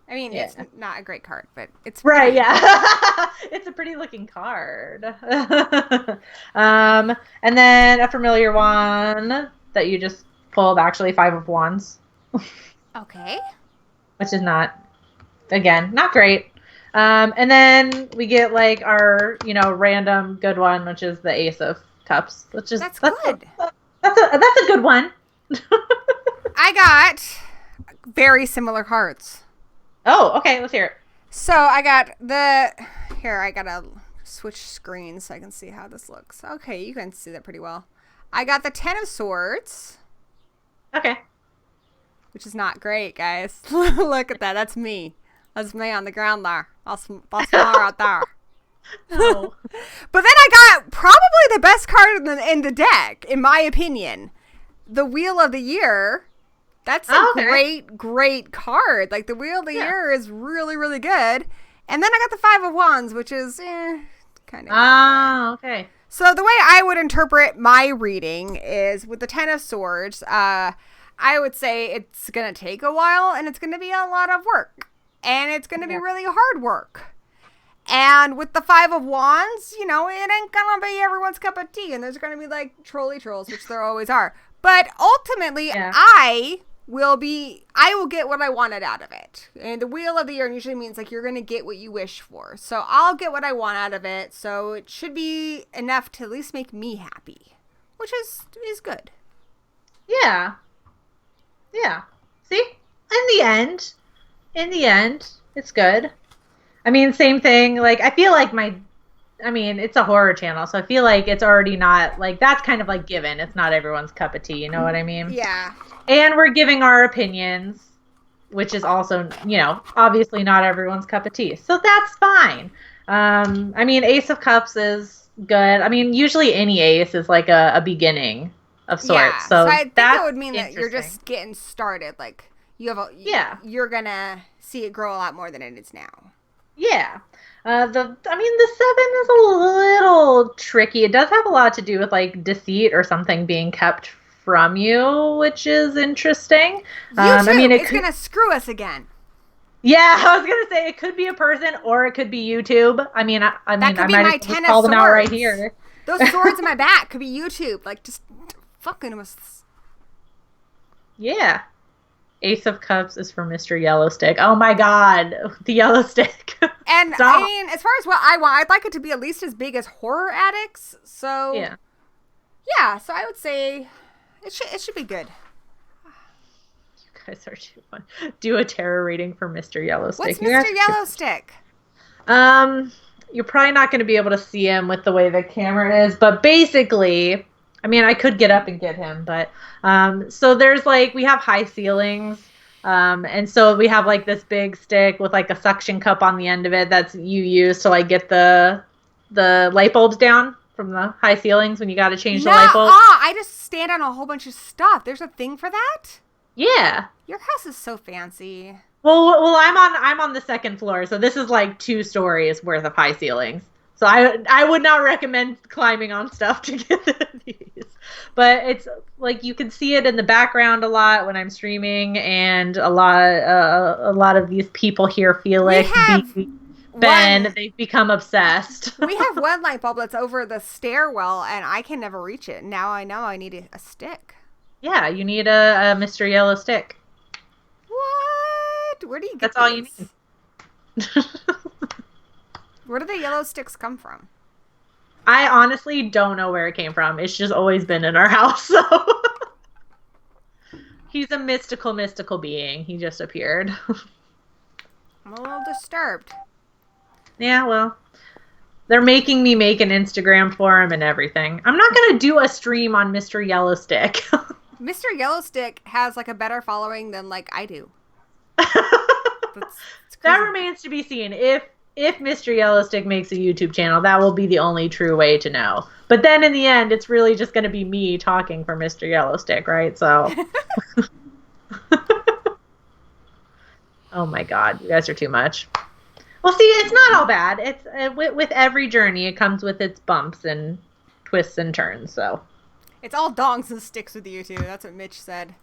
I mean, yeah. It's not a great card, but it's pretty. Right. Yeah, it's a pretty looking card. And then a familiar one that you just pulled. Actually, 5 of Wands. Okay. Which is not, again, not great. And then we get like our, random good one, which is the Ace of Cups, which is that's good. That's a good one. I got very similar cards. Oh, okay. Let's hear it. So I got I gotta switch screens so I can see how this looks. Okay, you can see that pretty well. I got the 10 of Swords. Okay. Which is not great, guys. Look at that. That's me. That's me on the ground there. That's out there. No. But then I got probably the best card in the deck, in my opinion. The Wheel of the Year. That's a great card. Like, the Wheel of the Year is really, really good. And then I got the 5 of Wands, which is kind of... Ah, okay. So the way I would interpret my reading is with the 10 of Swords, I would say it's going to take a while and it's going to be a lot of work. And it's going to be really hard work. And with the 5 of Wands, it ain't going to be everyone's cup of tea. And there's going to be like trolley trolls, which there always are. But ultimately, I will get what I wanted out of it. And the Wheel of the Year usually means like you're going to get what you wish for. So I'll get what I want out of it. So it should be enough to at least make me happy, which is good. Yeah. Yeah. See? In the end, it's good. I mean, same thing. Like, I feel like it's a horror channel, so I feel like it's already not, like, that's kind of like given. It's not everyone's cup of tea, you know what I mean? Yeah. And we're giving our opinions, which is also, obviously not everyone's cup of tea. So that's fine. I mean, Ace of Cups is good. I mean, usually any ace is like a beginning of sorts. Yeah. So I think that would mean that you're just getting started. Like, you're going to see it grow a lot more than it is now. Yeah. The 7 is a little tricky. It does have a lot to do with like deceit or something being kept from you, which is interesting. It's going to screw us again. Yeah, I was going to say it could be a person or it could be YouTube. I might as well call them out right here. Those swords in my back could be YouTube. Like, just fucking with. Yeah. Ace of Cups is for Mr. Yellowstick. Oh my god, the yellow stick. And Stop. I mean, as far as what I want, I'd like it to be at least as big as Horror Addicts. So yeah, so I would say it should be good. guys are too fun. Do a tarot reading for Mr. Yellowstick. What's Mr. Yellowstick? You're probably not going to be able to see him with the way the camera is, but basically, I mean, I could get up and get him, but so there's like, we have high ceilings. And so we have like this big stick with like a suction cup on the end of it that's you use to like get the light bulbs down from the high ceilings when you got to change the light bulbs. I just stand on a whole bunch of stuff. There's a thing for that? Yeah. Your house is so fancy. Well, I'm on the second floor, so this is like 2 stories worth of high ceilings. So I would not recommend climbing on stuff to get these. But it's like you can see it in the background a lot when I'm streaming, and a lot of these people here, Felix, Ben, they've become obsessed. We have one light bulb that's over the stairwell, and I can never reach it. Now I know I need a stick. Yeah, you need a Mr. Yellow stick. What? Where do you get That's all you need. Where do the yellow sticks come from? I honestly don't know where it came from. It's just always been in our house, so... He's a mystical being. He just appeared. I'm a little disturbed. Yeah, well... They're making me make an Instagram for him and everything. I'm not going to do a stream on Mr. Yellowstick. Mr. Yellowstick has, like, a better following than, like, I do. That remains to be seen. If Mr. Yellowstick makes a YouTube channel, that will be the only true way to know. But then in the end, it's really just going to be me talking for Mr. Yellowstick, right? So. Oh my God, you guys are too much. Well, see, it's not all bad. It's with every journey, it comes with its bumps and twists and turns. So. It's all dongs and sticks with you two. That's what Mitch said.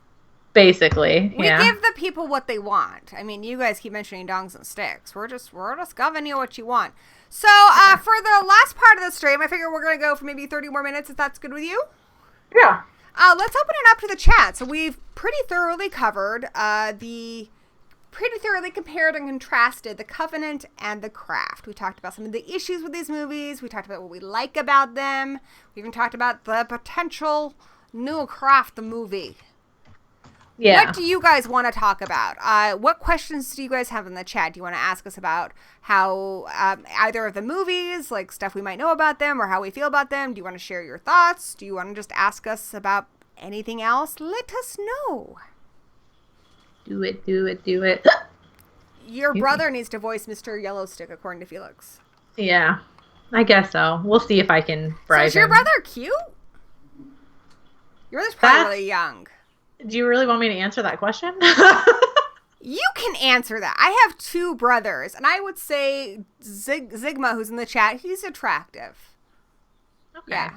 Basically, we give the people what they want. I mean, you guys keep mentioning dongs and sticks. We're just giving you what you want. So, for the last part of the stream, I figure we're gonna go for maybe 30 more minutes, if that's good with you. Yeah. Let's open it up to the chat. So we've pretty thoroughly covered compared and contrasted the Covenant and the Craft. We talked about some of the issues with these movies. We talked about what we like about them. We even talked about the potential new Craft the movie. Yeah. What do you guys want to talk about? What questions do you guys have in the chat? Do you want to ask us about how either of the movies, like stuff we might know about them or how we feel about them? Do you want to share your thoughts? Do you want to just ask us about anything else? Let us know. Do it. Your brother needs to voice Mr. Yellowstick, according to Felix. Yeah, I guess so. We'll see if I can bribe him. Is your brother cute? Your brother's probably really young. Do you really want me to answer that question? You can answer that. I have 2 brothers, and I would say Zigma, who's in the chat, he's attractive. Okay. Yeah.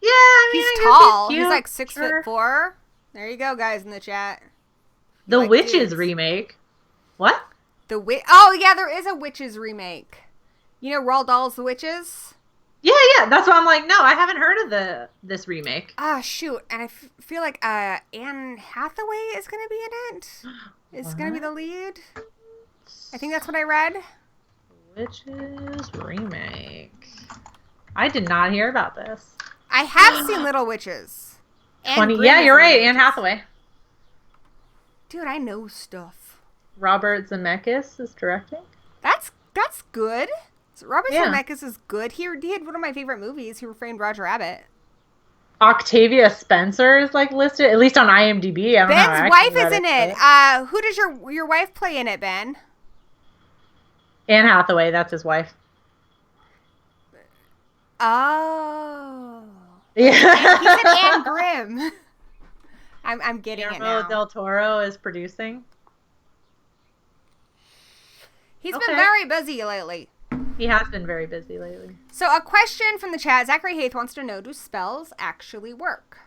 Yeah, I mean, he's tall. He's like 6'4". There you go, guys in the chat. The Witches remake. What? Oh, yeah, there is a Witches remake. You know Roald Dahl's The Witches? Yeah. That's why I'm like, no, I haven't heard of this remake. Shoot. And I feel like Anne Hathaway is going to be in it. Is going to be the lead. I think that's what I read. Witches remake. I did not hear about this. I have seen Little Witches. Yeah, you're right. Anne Hathaway. Dude, I know stuff. Robert Zemeckis is directing. That's good. So Robert Zemeckis is good. He had one of my favorite movies. He framed Roger Rabbit. Octavia Spencer is like listed, at least on IMDb. I don't know. Ben's wife is in it. Who does your wife play in it, Ben? Anne Hathaway. That's his wife. Oh. Yeah. He's in Anne Grimm. I'm getting it now. Guillermo del Toro is producing. He's been very busy lately. He has been very busy lately. So a question from the chat. Zachary Haith wants to know, do spells actually work?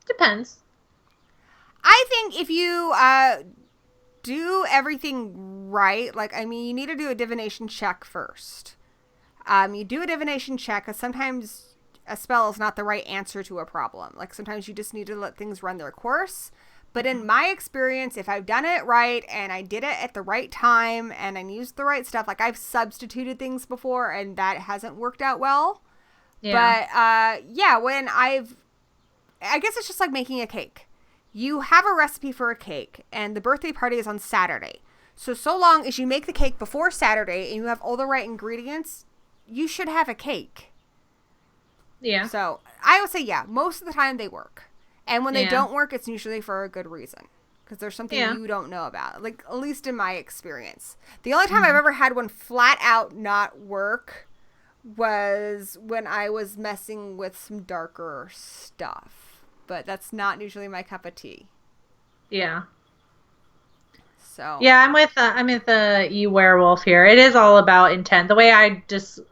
Depends. I think if you do everything right, you need to do a divination check first. You do a divination check because sometimes a spell is not the right answer to a problem. Like sometimes you just need to let things run their course. But in my experience, if I've done it right and I did it at the right time and I used the right stuff, like I've substituted things before and that hasn't worked out well. Yeah. But when I've I guess it's just like making a cake. You have a recipe for a cake, and the birthday party is on Saturday. So long as you make the cake before Saturday and you have all the right ingredients, you should have a cake. Yeah. So I would say, yeah, most of the time they work. And when they don't work, it's usually for a good reason. Because there's something you don't know about. Like, at least in my experience. The only time I've ever had one flat out not work was when I was messing with some darker stuff. But that's not usually my cup of tea. Yeah. So. Yeah, I'm with the werewolf here. It is all about intent. The way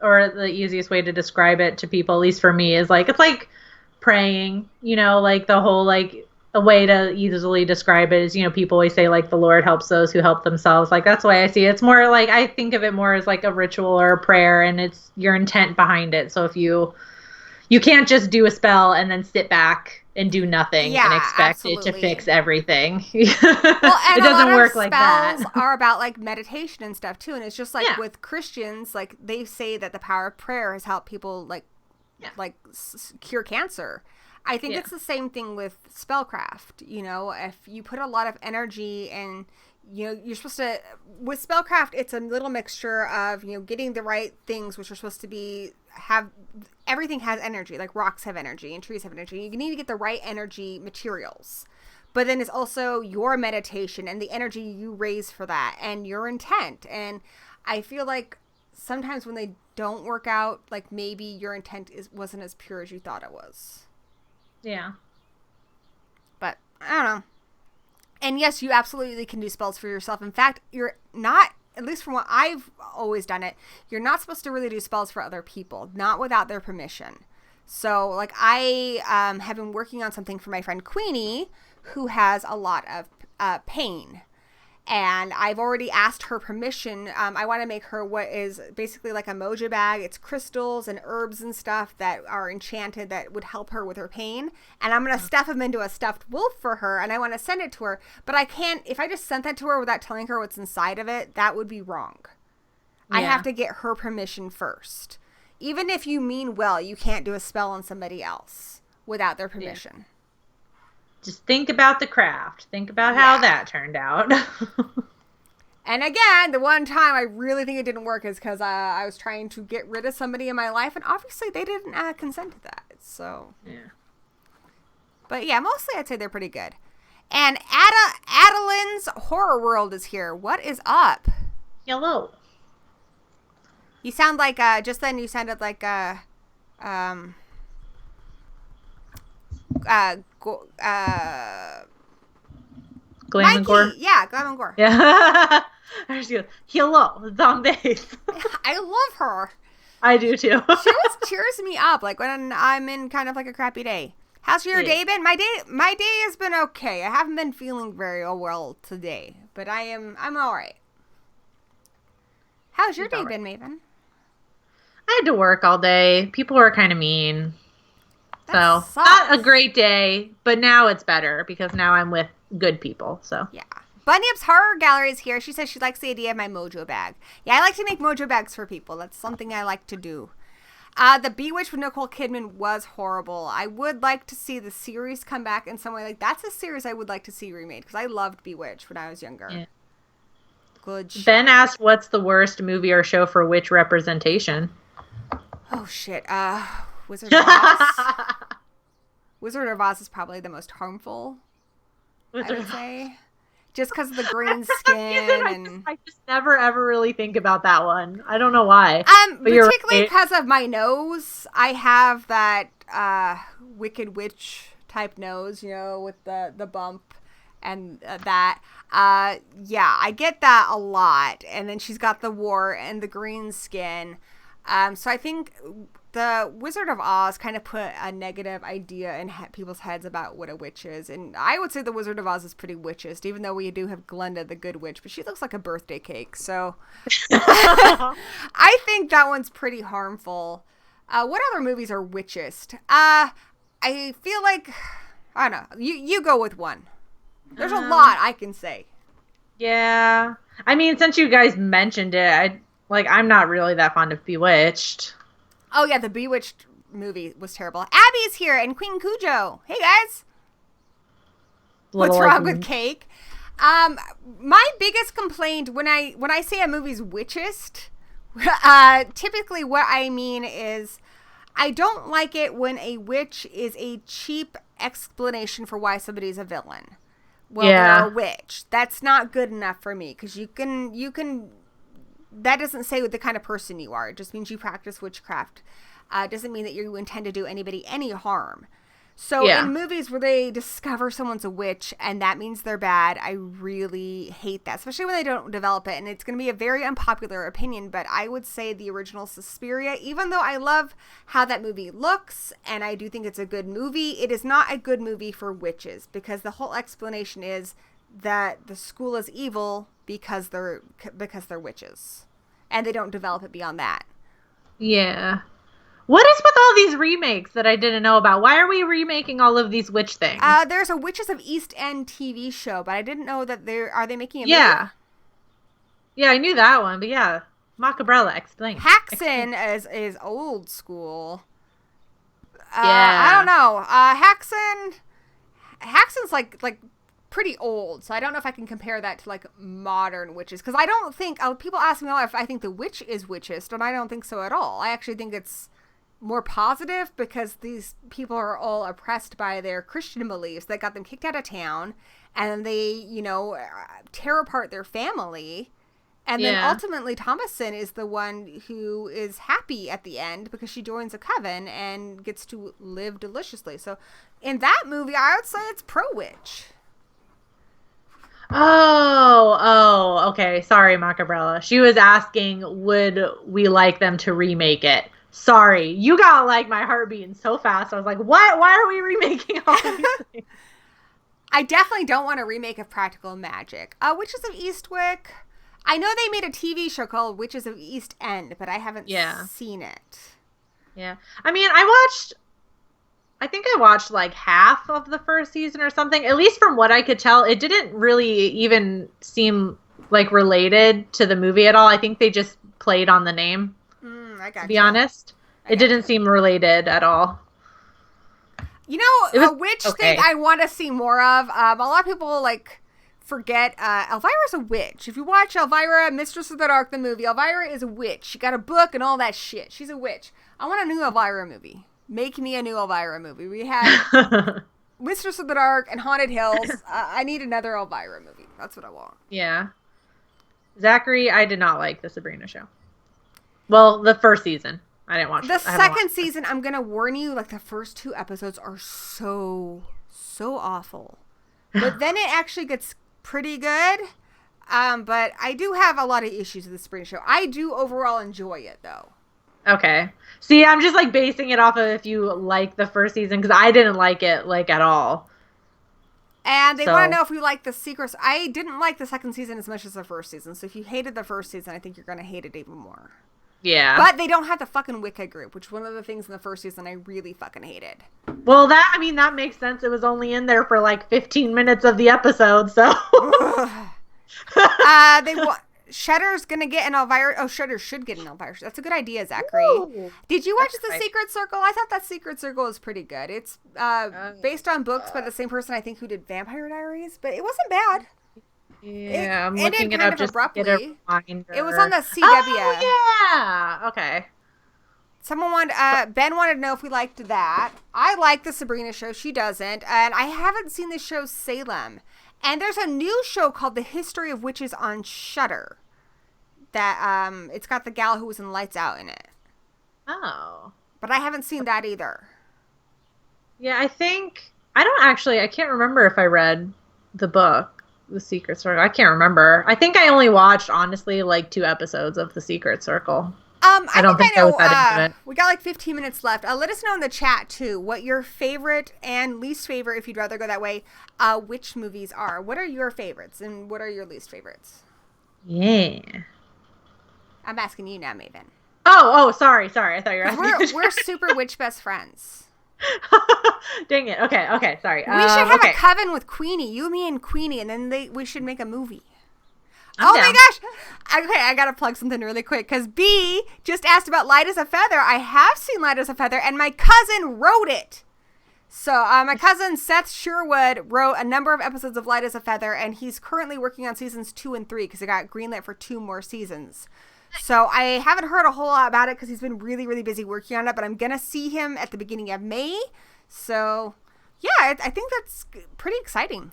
or the easiest way to describe it to people, at least for me, is like, it's like praying, like the whole, like, a way to easily describe it is, people always say, like, the Lord helps those who help themselves. Like, that's the way I see it. It's more like, I think of it more as like a ritual or a prayer, and it's your intent behind it. So if you can't just do a spell and then sit back and do nothing and expect it to fix everything. Well, and it doesn't work like that. Spells are about like meditation and stuff too, and it's just like with Christians, like they say that the power of prayer has helped people like cure cancer. I think it's the same thing with spellcraft. If you put a lot of energy and you're supposed to, with spellcraft, it's a little mixture of getting the right things, which are supposed to have everything has energy, like rocks have energy and trees have energy. You need to get the right energy materials, but then it's also your meditation and the energy you raise for that and your intent. And I feel like sometimes when they don't work out, like maybe your intent wasn't as pure as you thought it was. Yeah. But I don't know. And yes, you absolutely can do spells for yourself. In fact, you're not, at least from what I've always done it, you're not supposed to really do spells for other people, not without their permission. So, like, I have been working on something for my friend Queenie, who has a lot of pain. And I've already asked her permission. I want to make her what is basically like a mojo bag. It's crystals and herbs and stuff that are enchanted that would help her with her pain. And I'm going to stuff them into a stuffed wolf for her. And I want to send it to her. But I can't, if I just sent that to her without telling her what's inside of it, that would be wrong. Yeah. I have to get her permission first. Even if you mean well, you can't do a spell on somebody else without their permission. Yeah. Just think about the craft. Think about how that turned out. And again, the one time I really think it didn't work is because I was trying to get rid of somebody in my life, and obviously they didn't consent to that. So, yeah. But yeah, mostly I'd say they're pretty good. And Adeline's Horror World is here. What is up? Hello. You sound like just then you sounded like Glamour. Yeah, Glamour. Yeah. I just go, hello, zombies. I love her. I do too. She always cheers me up, like when I'm in kind of like a crappy day. How's your day been? My day has been okay. I haven't been feeling very well today, but I'm all right. How's your day been, Maven? I had to work all day. People were kind of mean. That so sucks. Not a great day, but now it's better because now I'm with good people. So yeah. Bunny Up's Horror Gallery is here. She says she likes the idea of my mojo bag. Yeah, I like to make mojo bags for people. That's something I like to do. The Bewitched with Nicole Kidman was horrible. I would like to see the series come back in some way. Like, that's a series I would like to see remade because I loved Bewitched when I was younger. Yeah. Good shit. Ben asked, what's the worst movie or show for witch representation? Oh, shit. Wizard of Oz. Wizard of Oz is probably the most harmful, I would say. Just because of the green skin. I just never, ever really think about that one. I don't know why. Particularly because of my nose. I have that Wicked Witch type nose, with the bump and that. Yeah, I get that a lot. And then she's got the wart and the green skin. So I think the Wizard of Oz kind of put a negative idea in people's heads about what a witch is. And I would say the Wizard of Oz is pretty witchist, even though we do have Glenda, the good witch, but she looks like a birthday cake. So I think that one's pretty harmful. What other movies are witchist? I feel like, I don't know. You go with one. There's a lot I can say. Yeah. I mean, since you guys mentioned it, I'm not really that fond of Bewitched. Oh, yeah, the Bewitched movie was terrible. Abby's here and Queen Cujo. Hey guys. Little What's wrong with cake? My biggest complaint when I say a movie's witchist, typically what I mean is I don't like it when a witch is a cheap explanation for why somebody's a villain. Well, they're a witch. That's not good enough for me because you can. That doesn't say what the kind of person you are. It just means you practice witchcraft. It doesn't mean that you intend to do anybody any harm. So in movies where they discover someone's a witch and that means they're bad, I really hate that, especially when they don't develop it. And it's going to be a very unpopular opinion, but I would say the original Suspiria, even though I love how that movie looks and I do think it's a good movie, it is not a good movie for witches because the whole explanation is that the school is evil because they're witches and they don't develop it beyond that. Yeah. What is with all these remakes that I didn't know about? Why are we remaking all of these witch things? There's a Witches of East End TV show, but I didn't know that are they making a movie? Yeah, I knew that one, but yeah. Macabrella, explain. Haxon is old school. I don't know. Haxon's like pretty old, so I don't know if I can compare that to like modern witches, because I don't think people ask me if I think the witch is witchist, and I don't think so at all. I actually think it's more positive because these people are all oppressed by their Christian beliefs that got them kicked out of town, and they tear apart their family, and then ultimately Thomason is the one who is happy at the end because she joins a coven and gets to live deliciously. So in that movie I would say it's pro-witch. Oh, okay. Sorry, Macabrella. She was asking, would we like them to remake it? Sorry, you got like my heart beating so fast. I was like, what? Why are we remaking all these things? I definitely don't want a remake of Practical Magic. Witches of Eastwick. I know they made a TV show called Witches of East End, but I haven't seen it. Yeah. I mean, I think I watched like half of the first season or something. At least from what I could tell, it didn't really even seem like related to the movie at all. I think they just played on the name. To be honest, it didn't seem related at all. You know, a witch thing I want to see more of. A lot of people like forget Elvira's a witch. If you watch Elvira, Mistress of the Dark, the movie, Elvira is a witch. She got a book and all that shit. She's a witch. I want a new Elvira movie. Make me a new Elvira movie. We had Mistress of the Dark and Haunted Hills. I need another Elvira movie. That's what I want. Yeah. Zachary, I did not like the Sabrina show. Well, the first season. I didn't watch the second season. I'm going to warn you, like the first 2 episodes are so awful. But then it actually gets pretty good. But I do have a lot of issues with the Sabrina show. I do overall enjoy it, though. Okay. See, I'm just like basing it off of if you like the first season, because I didn't like it like at all. And they want to know if we like the secrets. I didn't like the second season as much as the first season. So if you hated the first season, I think you're going to hate it even more. Yeah. But they don't have the fucking Wicca group, which one of the things in the first season I really fucking hated. Well, that makes sense. It was only in there for like 15 minutes of the episode, so. Shudder's gonna get an Elvira. Oh, Shudder should get an Elvira. That's a good idea, Zachary. Ooh, did you watch The Secret Circle? I thought that Secret Circle was pretty good. It's based on books by the same person I think who did Vampire Diaries, but it wasn't bad. Yeah, I'm looking it up just abruptly. To get a reminder. It was on the CW. Oh, yeah. Okay. Someone wanted, Ben wanted to know if we liked that. I like the Sabrina show. She doesn't. And I haven't seen the show Salem. And there's a new show called The History of Witches on Shudder. That, it's got the gal who was in Lights Out in it. Oh. But I haven't seen that either. Yeah, I can't remember if I read the book. The Secret Circle. I can't remember. I think I only watched, honestly, like 2 episodes of The Secret Circle. I don't think I was that into it. We got like 15 minutes left. Let us know in the chat, too, what your favorite and least favorite, if you'd rather go that way, which movies are. What are your favorites and what are your least favorites? Yeah. I'm asking you now, Maven. Oh, sorry. I thought you were asking. We're super witch best friends. Dang it. Okay, sorry. We should have a coven with Queenie. You, me, and Queenie, and then we should make a movie. I'm down. My gosh. Okay, I gotta plug something really quick because B just asked about Light as a Feather. I have seen Light as a Feather, and my cousin wrote it. So my cousin Seth Sherwood wrote a number of episodes of Light as a Feather, and he's currently working on seasons 2 and 3 because it got greenlit for 2 more seasons. So I haven't heard a whole lot about it because he's been really, really busy working on it, but I'm going to see him at the beginning of May. So, yeah, I think that's pretty exciting.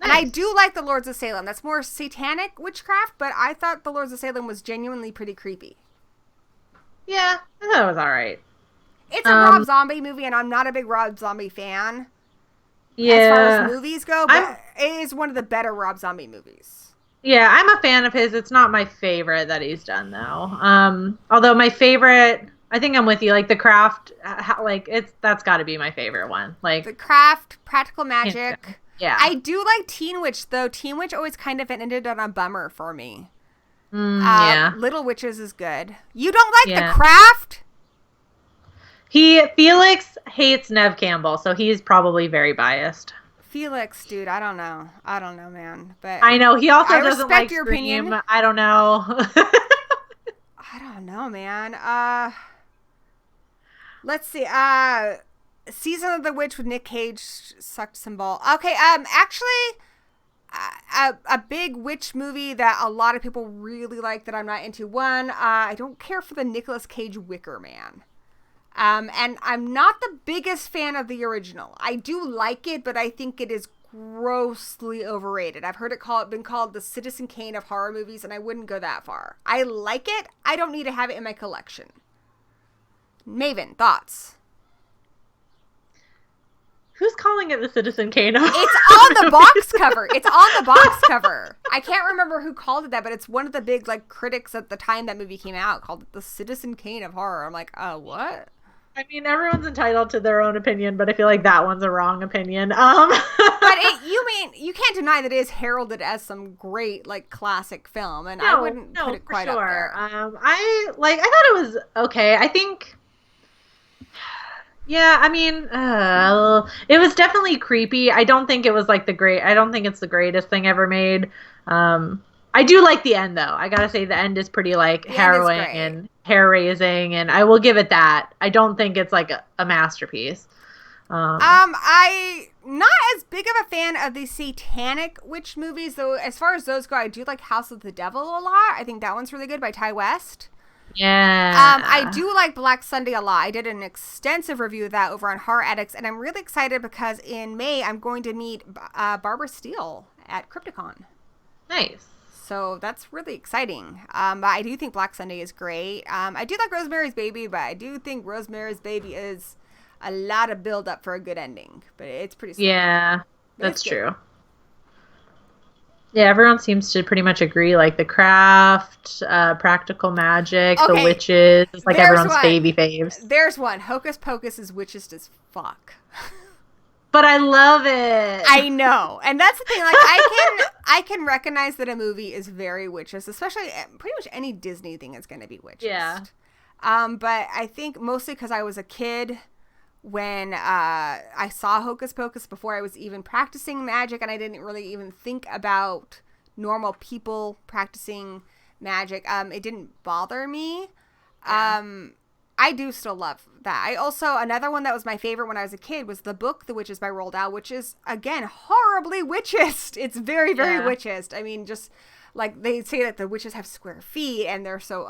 Nice. And I do like the Lords of Salem. That's more satanic witchcraft, but I thought the Lords of Salem was genuinely pretty creepy. Yeah, I thought it was all right. It's a Rob Zombie movie, and I'm not a big Rob Zombie fan. Yeah. As far as movies go, but it is one of the better Rob Zombie movies. Yeah, I'm a fan of his. It's not my favorite that he's done, though. Although my favorite, I think I'm with you. Like The Craft, that's got to be my favorite one. Like The Craft, Practical Magic. Yeah. I do like Teen Witch, though. Teen Witch always kind of ended on a bummer for me. Yeah. Little Witches is good. You don't like The Craft? Felix hates Nev Campbell, so he's probably very biased. Felix, dude, I don't know, man. But I know he also doesn't like your Scream. opinion. I don't know. I don't know, man. Let's see. Season of the Witch with Nick Cage sucked some ball. Okay. Actually, a big witch movie that a lot of people really like that I'm not into. One, I don't care for the Nicolas Cage Wicker Man. And I'm not the biggest fan of the original. I do like it, but I think it is grossly overrated. I've heard it been called the Citizen Kane of horror movies, and I wouldn't go that far. I like it. I don't need to have it in my collection. Maven, thoughts? Who's calling it the Citizen Kane of horror? It's on the box cover. It's on the box cover. I can't remember who called it that, but it's one of the big critics at the time that movie came out called it the Citizen Kane of horror. I'm like, what? I mean, everyone's entitled to their own opinion, but I feel like that one's a wrong opinion. But you can't deny that it is heralded as some great classic film, and I wouldn't put it quite up there. I thought it was okay. I think, yeah, I mean, it was definitely creepy. I don't think it was I don't think it's the greatest thing ever made. I do like the end, though. I gotta say the end is pretty harrowing and hair-raising, and I will give it that. I don't think it's a masterpiece. I'm not as big of a fan of the satanic witch movies, though. As far as those go, I do like House of the Devil a lot. I think that one's really good by Ty West. Yeah. I do like Black Sunday a lot. I did an extensive review of that over on Horror Addicts, and I'm really excited because in May I'm going to meet Barbara Steele at Crypticon. Nice. So that's really exciting. But I do think Black Sunday is great. I do like Rosemary's Baby, but I do think Rosemary's Baby is a lot of build up for a good ending. But it's pretty slow. Yeah, that's true. Yeah, everyone seems to pretty much agree. The Craft, Practical Magic, The Witches. It's everyone's favy faves. There's one. Hocus Pocus is witchist as fuck. But I love it. I know. And that's the thing. I can recognize that a movie is very witchist, especially pretty much any Disney thing is going to be witchist. Yeah. But I think mostly because I was a kid when I saw Hocus Pocus before I was even practicing magic, and I didn't really even think about normal people practicing magic. It didn't bother me. Yeah. I do still love that. I also, another one that was my favorite when I was a kid was the book The Witches by Roald Dahl, which is, again, horribly witchist. It's very, very witchist. I mean, just they say that the witches have square feet and they're so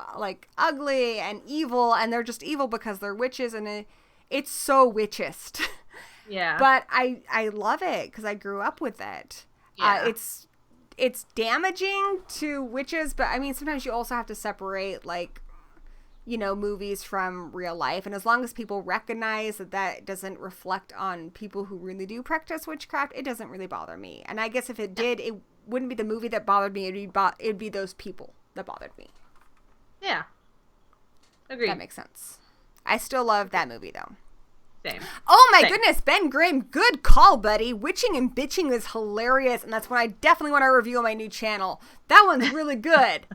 ugly and evil, and they're just evil because they're witches, and it's so witchist. Yeah. But I love it because I grew up with it. Yeah. It's damaging to witches, but I mean, sometimes you also have to separate movies from real life, and as long as people recognize that doesn't reflect on people who really do practice witchcraft, it doesn't really bother me. And I guess if it did, it wouldn't be the movie that bothered me, it'd be those people that bothered me. Yeah, agreed. That makes sense. I still love that movie though. Same. Oh my goodness, Ben Grimm, good call, buddy. Witching and Bitching is hilarious, and that's one I definitely want to review on my new channel. That one's really good.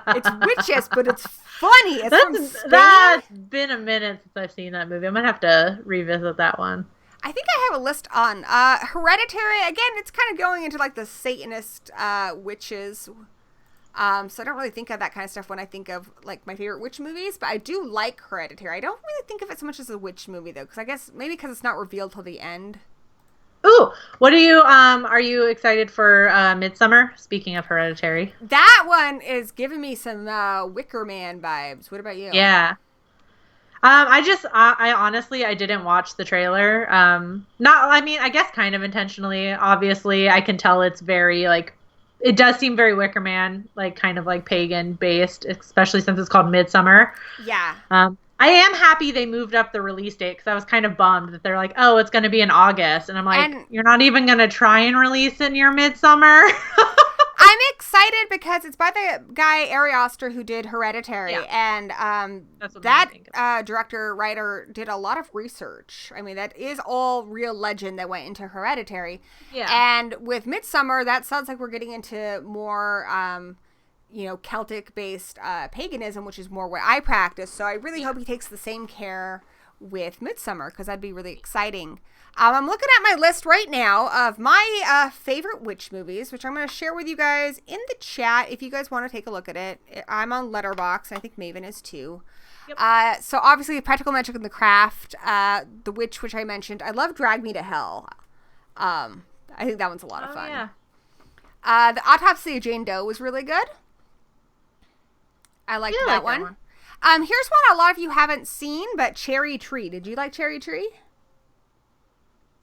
It's witches, but it's funny. It's from Spain. That's been a minute since I've seen that movie. I might have to revisit that one. I think I have a list on Hereditary. Again, it's kind of going into like the Satanist witches. So I don't really think of that kind of stuff when I think of like my favorite witch movies, but I do like Hereditary. I don't really think of it so much as a witch movie though, because I guess maybe because it's not revealed till the end. Ooh, what are you excited for Midsummer? Speaking of Hereditary. That one is giving me some Wicker Man vibes. What about you? Yeah. I honestly, I didn't watch the trailer. I guess kind of intentionally. Obviously, I can tell it's very, like, it does seem very Wicker Man, like, kind of, like, pagan based, especially since it's called Midsummer. Yeah. I am happy they moved up the release date because I was kind of bummed that they're like, oh, it's going to be in August. And I'm like, you're not even going to try and release it near Midsummer? I'm excited because it's by the guy Ari Aster who did Hereditary, and that director writer did a lot of research. I mean, that is all real legend that went into Hereditary. Yeah. And with Midsummer, that sounds like we're getting into more Celtic based paganism, which is more what I practice. So I really hope he takes the same care with Midsummer, because that'd be really exciting. I'm looking at my list right now of my favorite witch movies, which I'm going to share with you guys in the chat if you guys want to take a look at it. I'm on Letterboxd. I think Maven is too. Yep. So obviously Practical Magic and the Craft, The Witch, which I mentioned. I love Drag Me to Hell. I think that one's a lot of fun. Yeah. The Autopsy of Jane Doe was really good. I liked that one. Here's one a lot of you haven't seen, but Cherry Tree. Did you like Cherry Tree?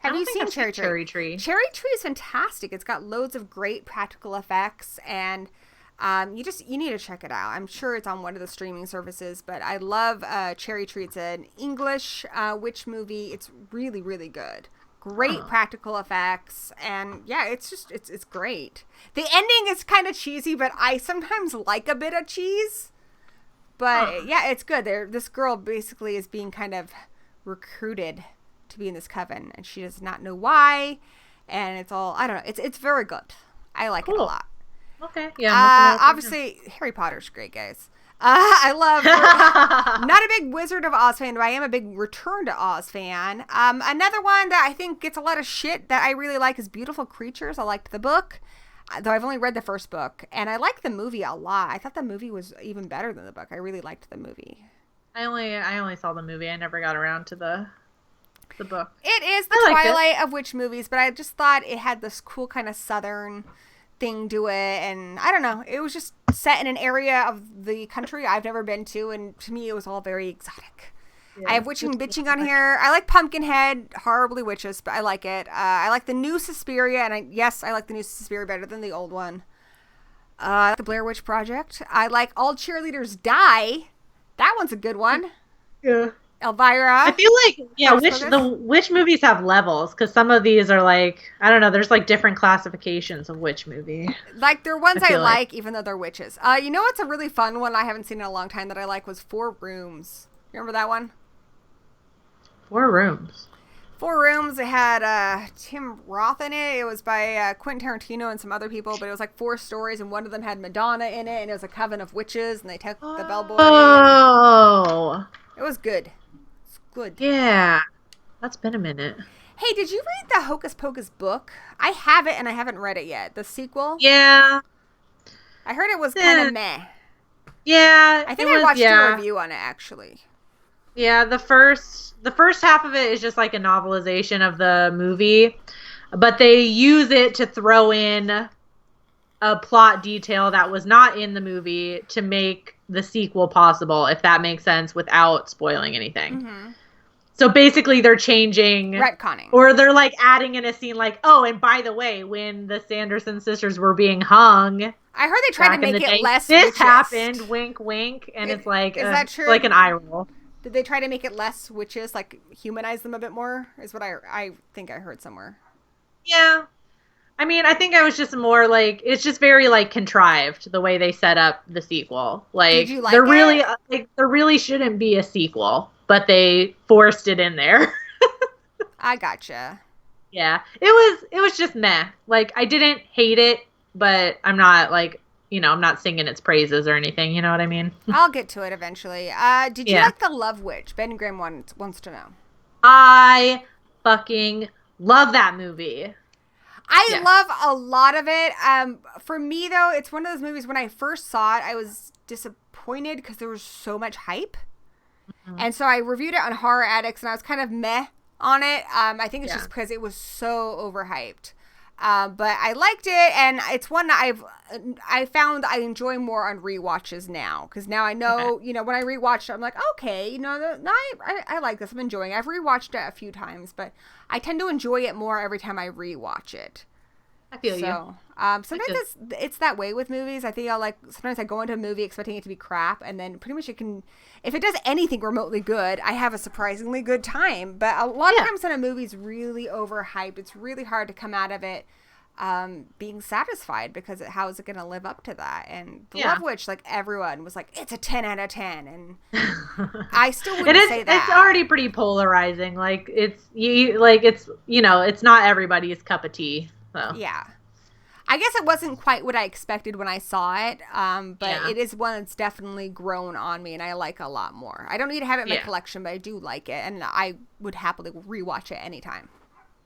Have you seen Cherry Tree? Cherry Tree is fantastic. It's got loads of great practical effects, and you need to check it out. I'm sure it's on one of the streaming services, but I love Cherry Tree. It's an English witch movie. It's really, really good. Great practical effects, and yeah, it's great. The ending is kind of cheesy, but I sometimes like a bit of cheese. But yeah, it's good. This girl basically is being kind of recruited to be in this coven, and she does not know why, and it's all, I don't know, it's very good. I like it a lot. Okay. Yeah. Obviously Harry Potter's great, guys. I love not a big Wizard of Oz fan, but I am a big Return to Oz fan. Another one that I think gets a lot of shit that I really like is Beautiful Creatures. I liked the book, though I've only read the first book, and I liked the movie a lot. I thought the movie was even better than the book. I really liked the movie. I only saw the movie. I never got around to the book. It is the Twilight of witch movies, but I just thought it had this cool kind of southern thing to it, and I don't know, it was just set in an area of the country I've never been to, and to me it was all very exotic. Yeah, I have witching and bitching on here. I like Pumpkinhead, horribly witches, but I like it. I like the new Suspiria, and I like the new Suspiria better than the old one. I like the Blair Witch Project. I like All Cheerleaders Die. That one's a good one. Yeah. Elvira. I feel like, the witch movies have levels, because some of these are like, I don't know, there's like different classifications of witch movie. Like, they're ones I like, even though they're witches. You know what's a really fun one I haven't seen in a long time that I like was Four Rooms. Remember that one? Four Rooms. Four Rooms. It had Tim Roth in it. It was by Quentin Tarantino and some other people, but it was like 4 stories, and one of them had Madonna in it, and it was a coven of witches, and they took the bellboy. Oh. It was good. Good. Yeah. That's been a minute. Hey, did you read the Hocus Pocus book? I have it, and I haven't read it yet. The sequel? Yeah. I heard it was kind of meh. Yeah. I think I watched a review on it, actually. Yeah, the first half of it is just like a novelization of the movie, but they use it to throw in a plot detail that was not in the movie to make the sequel possible, if that makes sense, without spoiling anything. Mm-hmm. So basically they're changing, retconning, or they're like adding in a scene like, oh, and by the way, when the Sanderson sisters were being hung, I heard they tried to make it less this witches. Happened, wink wink, and it's like, is that true? Like an eye roll. Did they try to make it less witches, like humanize them a bit more, is what I think I heard somewhere. Yeah. I mean, I think I was just more like, it's just very like contrived the way they set up the sequel. Like, did you like it? Really, like, there really shouldn't be a sequel, but they forced it in there. I gotcha. Yeah, it was just meh. Like, I didn't hate it, but I'm not like, I'm not singing its praises or anything. You know what I mean? I'll get to it eventually. Did you like The Love Witch? Ben Grimm wants to know. I fucking love that movie. I love a lot of it. For me, though, it's one of those movies, when I first saw it, I was disappointed because there was so much hype. Mm-hmm. And so I reviewed it on Horror Addicts, and I was kind of meh on it. I think it's just because it was so overhyped. But I liked it, and it's one that I found I enjoy more on rewatches now, because now I know, you know, when I rewatched it, I'm like, okay, you know, I like this, I'm enjoying it. I've rewatched it a few times, but I tend to enjoy it more every time I rewatch it. I feel you. Sometimes it's that way with movies. I think sometimes I go into a movie expecting it to be crap, and then pretty much if it does anything remotely good, I have a surprisingly good time. But a lot of times when a movie's really overhyped, it's really hard to come out of it being satisfied, because how is it going to live up to that? And The Love Witch, like, everyone was like, it's a 10 out of 10, and I still wouldn't say that. It's already pretty polarizing. Like, it's it's not everybody's cup of tea. So. Yeah. I guess it wasn't quite what I expected when I saw it, but it is one that's definitely grown on me, and I like a lot more. I don't need to have it in my collection, but I do like it, and I would happily rewatch it anytime.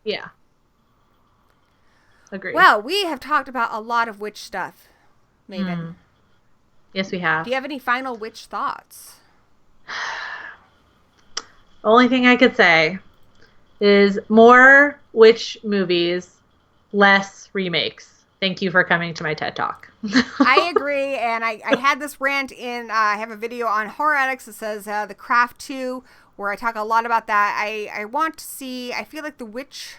Yeah. Agreed. Well, we have talked about a lot of witch stuff, Maven. Yes, we have. Do you have any final witch thoughts? The only thing I could say is more witch movies, less remakes. Thank you for coming to my TED Talk. I agree, and I had this rant I have a video on Horror Addicts that says The Craft 2, where I talk a lot about that. I want to see, I feel like the witch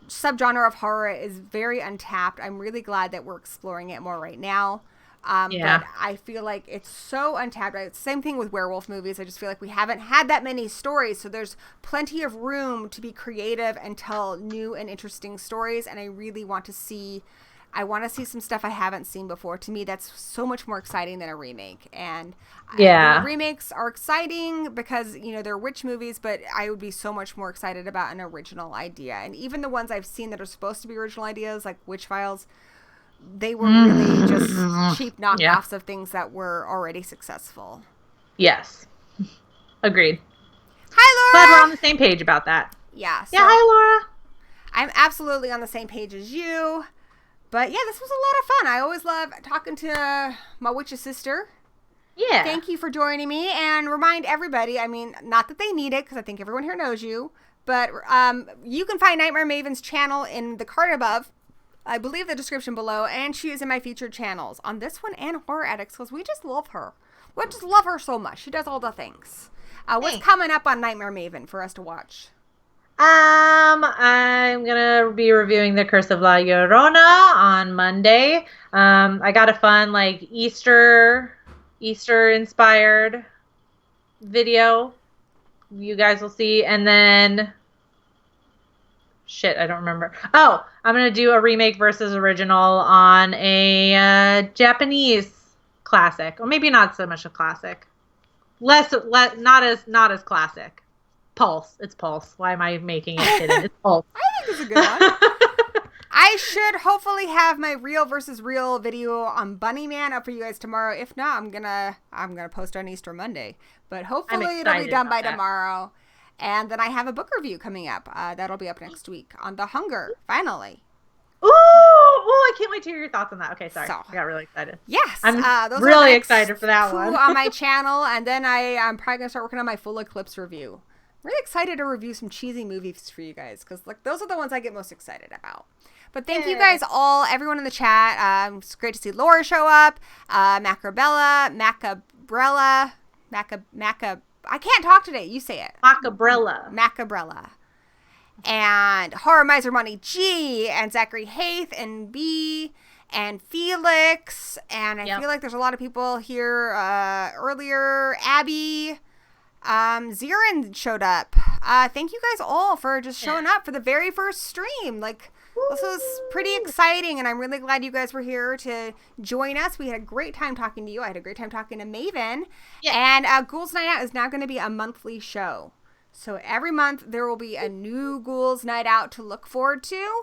subgenre of horror is very untapped. I'm really glad that we're exploring it more right now. But I feel like it's so untapped. Same thing with werewolf movies. I just feel like we haven't had that many stories, so there's plenty of room to be creative and tell new and interesting stories, and I really want to see some stuff I haven't seen before. To me, that's so much more exciting than a remake. And remakes are exciting because, you know, they're witch movies, but I would be so much more excited about an original idea. And even the ones I've seen that are supposed to be original ideas, like Witch Files, they were really just cheap knockoffs of things that were already successful. Yes. Agreed. Hi, Laura! Glad we're on the same page about that. Yeah. So hi, Laura. I'm absolutely on the same page as you. But yeah, this was a lot of fun. I always love talking to my witch's sister. Yeah. Thank you for joining me, and remind everybody, I mean, not that they need it, because I think everyone here knows you, but you can find Nightmare Maven's channel in the card above, I believe the description below, and she is in my featured channels on this one and Horror Addicts, because we just love her. We just love her so much. She does all the things. What's coming up on Nightmare Maven for us to watch? I'm gonna be reviewing The Curse of La Llorona on Monday. I got a fun, like, Easter inspired video you guys will see, and then I don't remember. Oh, I'm gonna do a remake versus original on a Japanese classic, or maybe not so much a classic. Not as classic. Pulse. It's Pulse. Why am I making it hidden? It's Pulse. I think it's a good one. I should hopefully have my real versus real video on Bunny Man up for you guys tomorrow. If not, I'm gonna post on Easter Monday. But hopefully it'll be done by tomorrow. And then I have a book review coming up. That'll be up next week on The Hunger, finally. Ooh, I can't wait to hear your thoughts on that. Okay, sorry. I got really excited. Yes. I'm those really excited for that one. On my channel, and then I'm probably going to start working on my full eclipse review. Really excited to review some cheesy movies for you guys, because like those are the ones I get most excited about. But thank you guys all, everyone in the chat. It's great to see Laura show up. Macabrella. I can't talk today. You say it. Macabrella. And Horror Miser Money G, and Zachary Haith, and B, and Felix. And I feel like there's a lot of people here earlier. Abby. Zirin showed up. Thank you guys all for just showing up for the very first stream. Like, this was pretty exciting, and I'm really glad you guys were here to join us. We had a great time talking to you. I had a great time talking to Maven. And Ghouls Night Out is now going to be a monthly show. So every month there will be a new Ghouls Night Out to look forward to.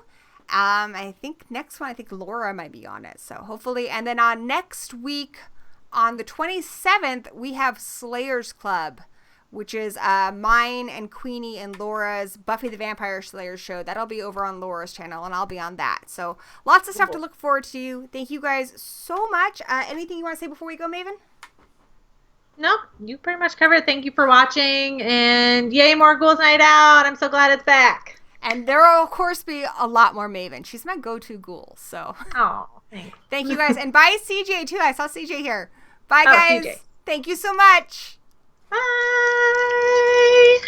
I think next one, Laura might be on it. So hopefully, and then next week on the 27th, we have Slayers Club, which is mine and Queenie and Laura's Buffy the Vampire Slayer show. That'll be over on Laura's channel, and I'll be on that. So lots of stuff to look forward to. Thank you guys so much. Anything you want to say before we go, Maven? No, you pretty much covered it. Thank you for watching, and yay, more Ghouls Night Out. I'm so glad it's back. And there will, of course, be a lot more Maven. She's my go-to ghoul, so. Oh, thanks. Thank you guys. And bye, CJ, too. I saw CJ here. Bye, guys. CJ. Thank you so much. Bye.